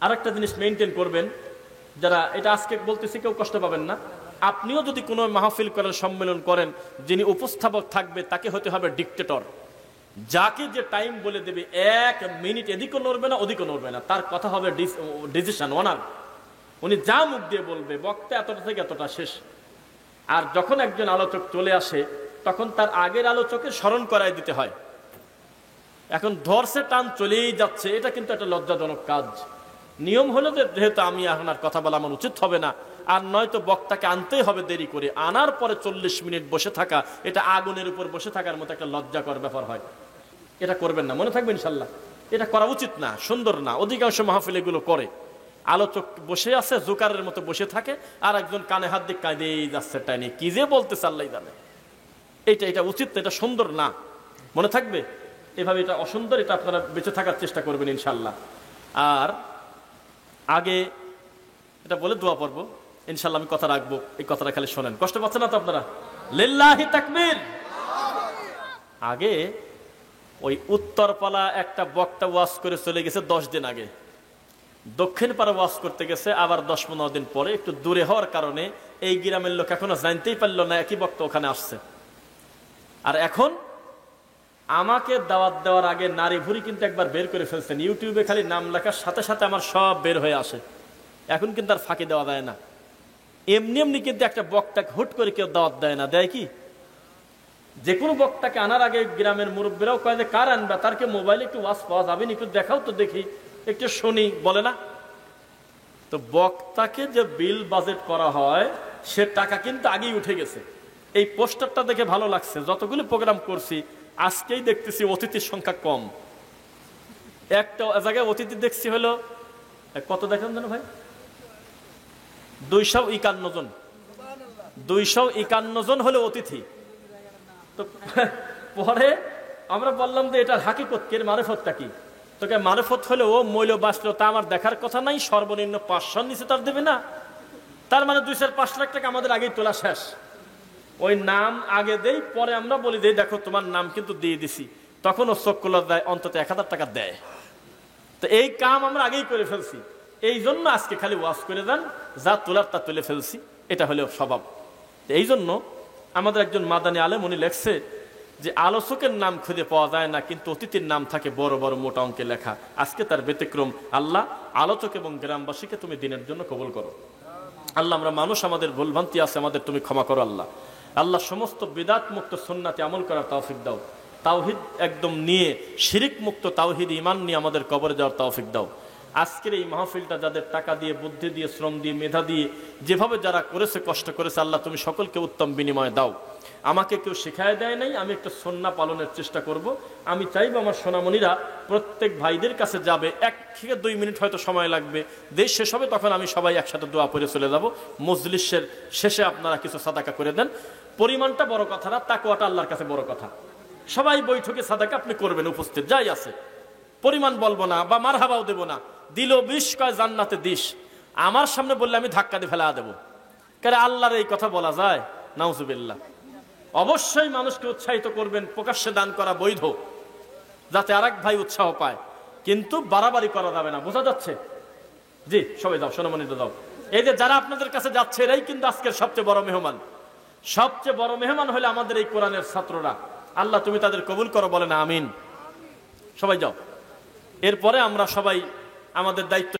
আরেকটা জিনিস মেনটেন করবেন, যারা এটা আজকে বলতেছি কেউ কষ্ট পাবেন না, আপনিও যদি কোনো মাহফিল করেন, সম্মেলন করেন, যিনি উপস্থাপক থাকবে তাকে হতে হবে ডিক্টেটর। যাকে যে টাইম বলে দেবে, 1 মিনিট এদিকও নড়বে না ওদিকও নড়বে না, তার কথা হবে ডিসিশন ওনার। উনি যা মুখ দিয়ে বলবে, বক্তা এতটা থেকে এতটা শেষ। আর যখন একজন আলোচক চলে আসে, তখন তার আগের আলোচকের স্মরণ করায় দিতে হয়। এখন ধরছে টান চলেই যাচ্ছে, এটা কিন্তু একটা লজ্জাজনক কাজ। নিয়ম হলো যে যেহেতু আমি এখন আর কথা বলা আমার উচিত হবে না, আর নয়তো বক্তাকে আনতেই হবে দেরি করে, আনার পরে 40 মিনিট বসে থাকা, এটা আগুনের উপর বসে থাকার মতো একটা লজ্জাকর ব্যাপার হয়। এটা করবেন না, মনে থাকবে ইনশাল্লাহ। এটা করা উচিত না, সুন্দর না। অধিকাংশ মাহফিল এগুলো করে, আলোচক বসে আছে জোকারের মতো বসে থাকে, আর একজন কানে হাত দিয়ে কাঁদেই যাচ্ছে, টাইনে কি যে বলতেছে আল্লাহ জানে। এটা উচিত না, এটা সুন্দর না, মনে থাকবে। এভাবে এটা অসুন্দর, এটা আপনারা বেঁচে থাকার চেষ্টা করবেন ইনশাল্লাহ। আর আগে এটা বলে দোয়া পড়ব, ইনশাল্লাহ আমি কথা রাখবো, এই কথাটা খালি শোনেন, কষ্ট পাচ্ছেন না তো আপনারা? লিল্লাহি তাকবীর। আগে ওই উত্তরপালা একটা বক্তা ওয়াজ করে চলে গেছে 10 দিন আগে, দক্ষিণ পাড়া ওয়াজ করতে গেছে আবার 10-15 দিন পরে, একটু দূরে হওয়ার কারণে এই গ্রামের লোক এখনো জানতেই পারলো না একই বক্তা ওখানে আসছে। আর এখন আমাকে দাওয়াত দেওয়ার আগে নারী ভুরি কিন্তু একবার বের করে ফেলছেন, ইউটিউবে খালি নাম লেখার সাথে সাথে আমার সব বের হয়ে আসে। এখন কিন্তু আর ফাঁকি দেওয়া যায় না, এমনি এমনি কিন্তু একটা বক্তাকে হুট করে কেউ দাওয়াত দেয় না, দেয় কি? যে কোনো বক্তাকে আনার আগে গ্রামের মুরব্বীরাও কয় যে কার আনবা, তারকে মোবাইলে একটু ওয়াজ পাওয়া যাবে না, একটু দেখাও তো দেখি, একটু শুনি, বলে না? তো বক্তাকে যে বিল বাজেট করা হয় সে টাকা কিন্তু আগেই উঠে গেছে। এই পোস্টারটা দেখে ভালো লাগছে, যতগুলো প্রোগ্রাম করছি আজকেই দেখতেছি অতিথির সংখ্যা কম। একটা জায়গায় অতিথি দেখছি হলো কত, দেখেন জানো ভাই, 251 জন, 251 জন হলো অতিথি। তো পরে আমরা বললাম যে এটার হাকিকত কি, এর মারেফতটা কি? তোকে মারেফত হলে ও মূল্য বাঁচলো তা আমার দেখার কথা নাই, সর্বনিম্ন 500 নিচে তার দেবে না। তার মানে 2-5 লাখ টাকা আমাদের আগেই তোলা শেষ। ওই নাম আগে দেই, পরে আমরা বলি যে দেখো তোমার নাম কিন্তু দিয়ে দিছি, তখন ও চোখ খোলা দেয়, অন্তত 1000 টাকা দেয়। তো এই কাম আমরা আগেই করে ফেলছি, এই জন্য আজকে খালি ওয়াজ করে দেন, যা তোলার তা তুলে ফেলছি, এটা হলো স্বভাব। এই জন্য আমাদের একজন মাদানী আলেম উনি লেখছে যে আলোচকের নাম খুঁজে পাওয়া যায় না, কিন্তু অতিথির নাম থাকে বড় বড় মোটা অঙ্কে লেখা। আজকে তার ব্যতিক্রম। আল্লাহ আলোচক এবং গ্রামবাসীকে তুমি দিনের জন্য কবুল করো। আল্লাহ আমরা মানুষ, আমাদের ভুলভ্রান্তি আছে, আমাদের তুমি ক্ষমা করো। আল্লাহ আল্লাহ সমস্ত বিদাত মুক্ত সুন্নাতে আমল করার তৌফিক দাও। তাওহিদ একদম নিয়ে, শিরিক মুক্ত তাওহিদ ঈমান নিয়ে আমাদের কবরে যাওয়ার তৌফিক দাও। আজকের এই মাহফিলটা যাদের টাকা দিয়ে, বুদ্ধি দিয়ে, শ্রম দিয়ে, মেধা দিয়ে, যেভাবে যারা করেছে, কষ্ট করেছে, আল্লাহ তুমি সকলকে উত্তম বিনিময় দাও। আমাকে কেউ শিখায় দেয় নাই, আমি একটা সুন্নাহ পালনের চেষ্টা করব। আমি চাইব আমার সোনামণিরা প্রত্যেক ভাইদের কাছে যাবে, 1 থেকে 2 মিনিট হয়তো সময় লাগবে, দেশ শেষ হবে তখন আমি সবাই একসাথে দোয়া পড়ে চলে যাব। মজলিসের শেষে আপনারা কিছু সাদাকা করে দেন। পরিমাণটা বড় কথা না, তাকওয়াটা আল্লাহর কাছে বড় কথা। সবাই বৈঠকে সাদাকা আপনি করবেন, উপস্থিত যাই আছে, পরিমাণ বলবো না বা মারহাবাও দেবো না। দিল 20 কয় জান্নাতে 20, আমার সামনে বললে আমি ধাক্কা দিয়ে ফেলা দেবো। কারণ আল্লাহর এই কথা বলা যায়? নাউজুবিল্লাহ। অবশ্যই মানুষকে উৎসাহিত করবেন, প্রকাশ্যে দান করা বৈধ, যাতে আরেক ভাই উৎসাহ পায়, কিন্তু বাড়াবাড়ি করা যাবে না। বোঝা যাচ্ছে? জি, সবাই দাও, সোনামণিটা দাও। এই যে যারা আপনাদের কাছে যাচ্ছে এরাই কিন্তু আজকের সবচেয়ে বড় মেহমান। সবচেয়ে বড় মেহমান হলে আমাদের এই কোরআনের ছাত্ররা। আল্লাহ তুমি তাদের কবুল করো, বলে না আমিন। সবাই যাও। এরপরে আমরা সবাই আমাদের দায়িত্ব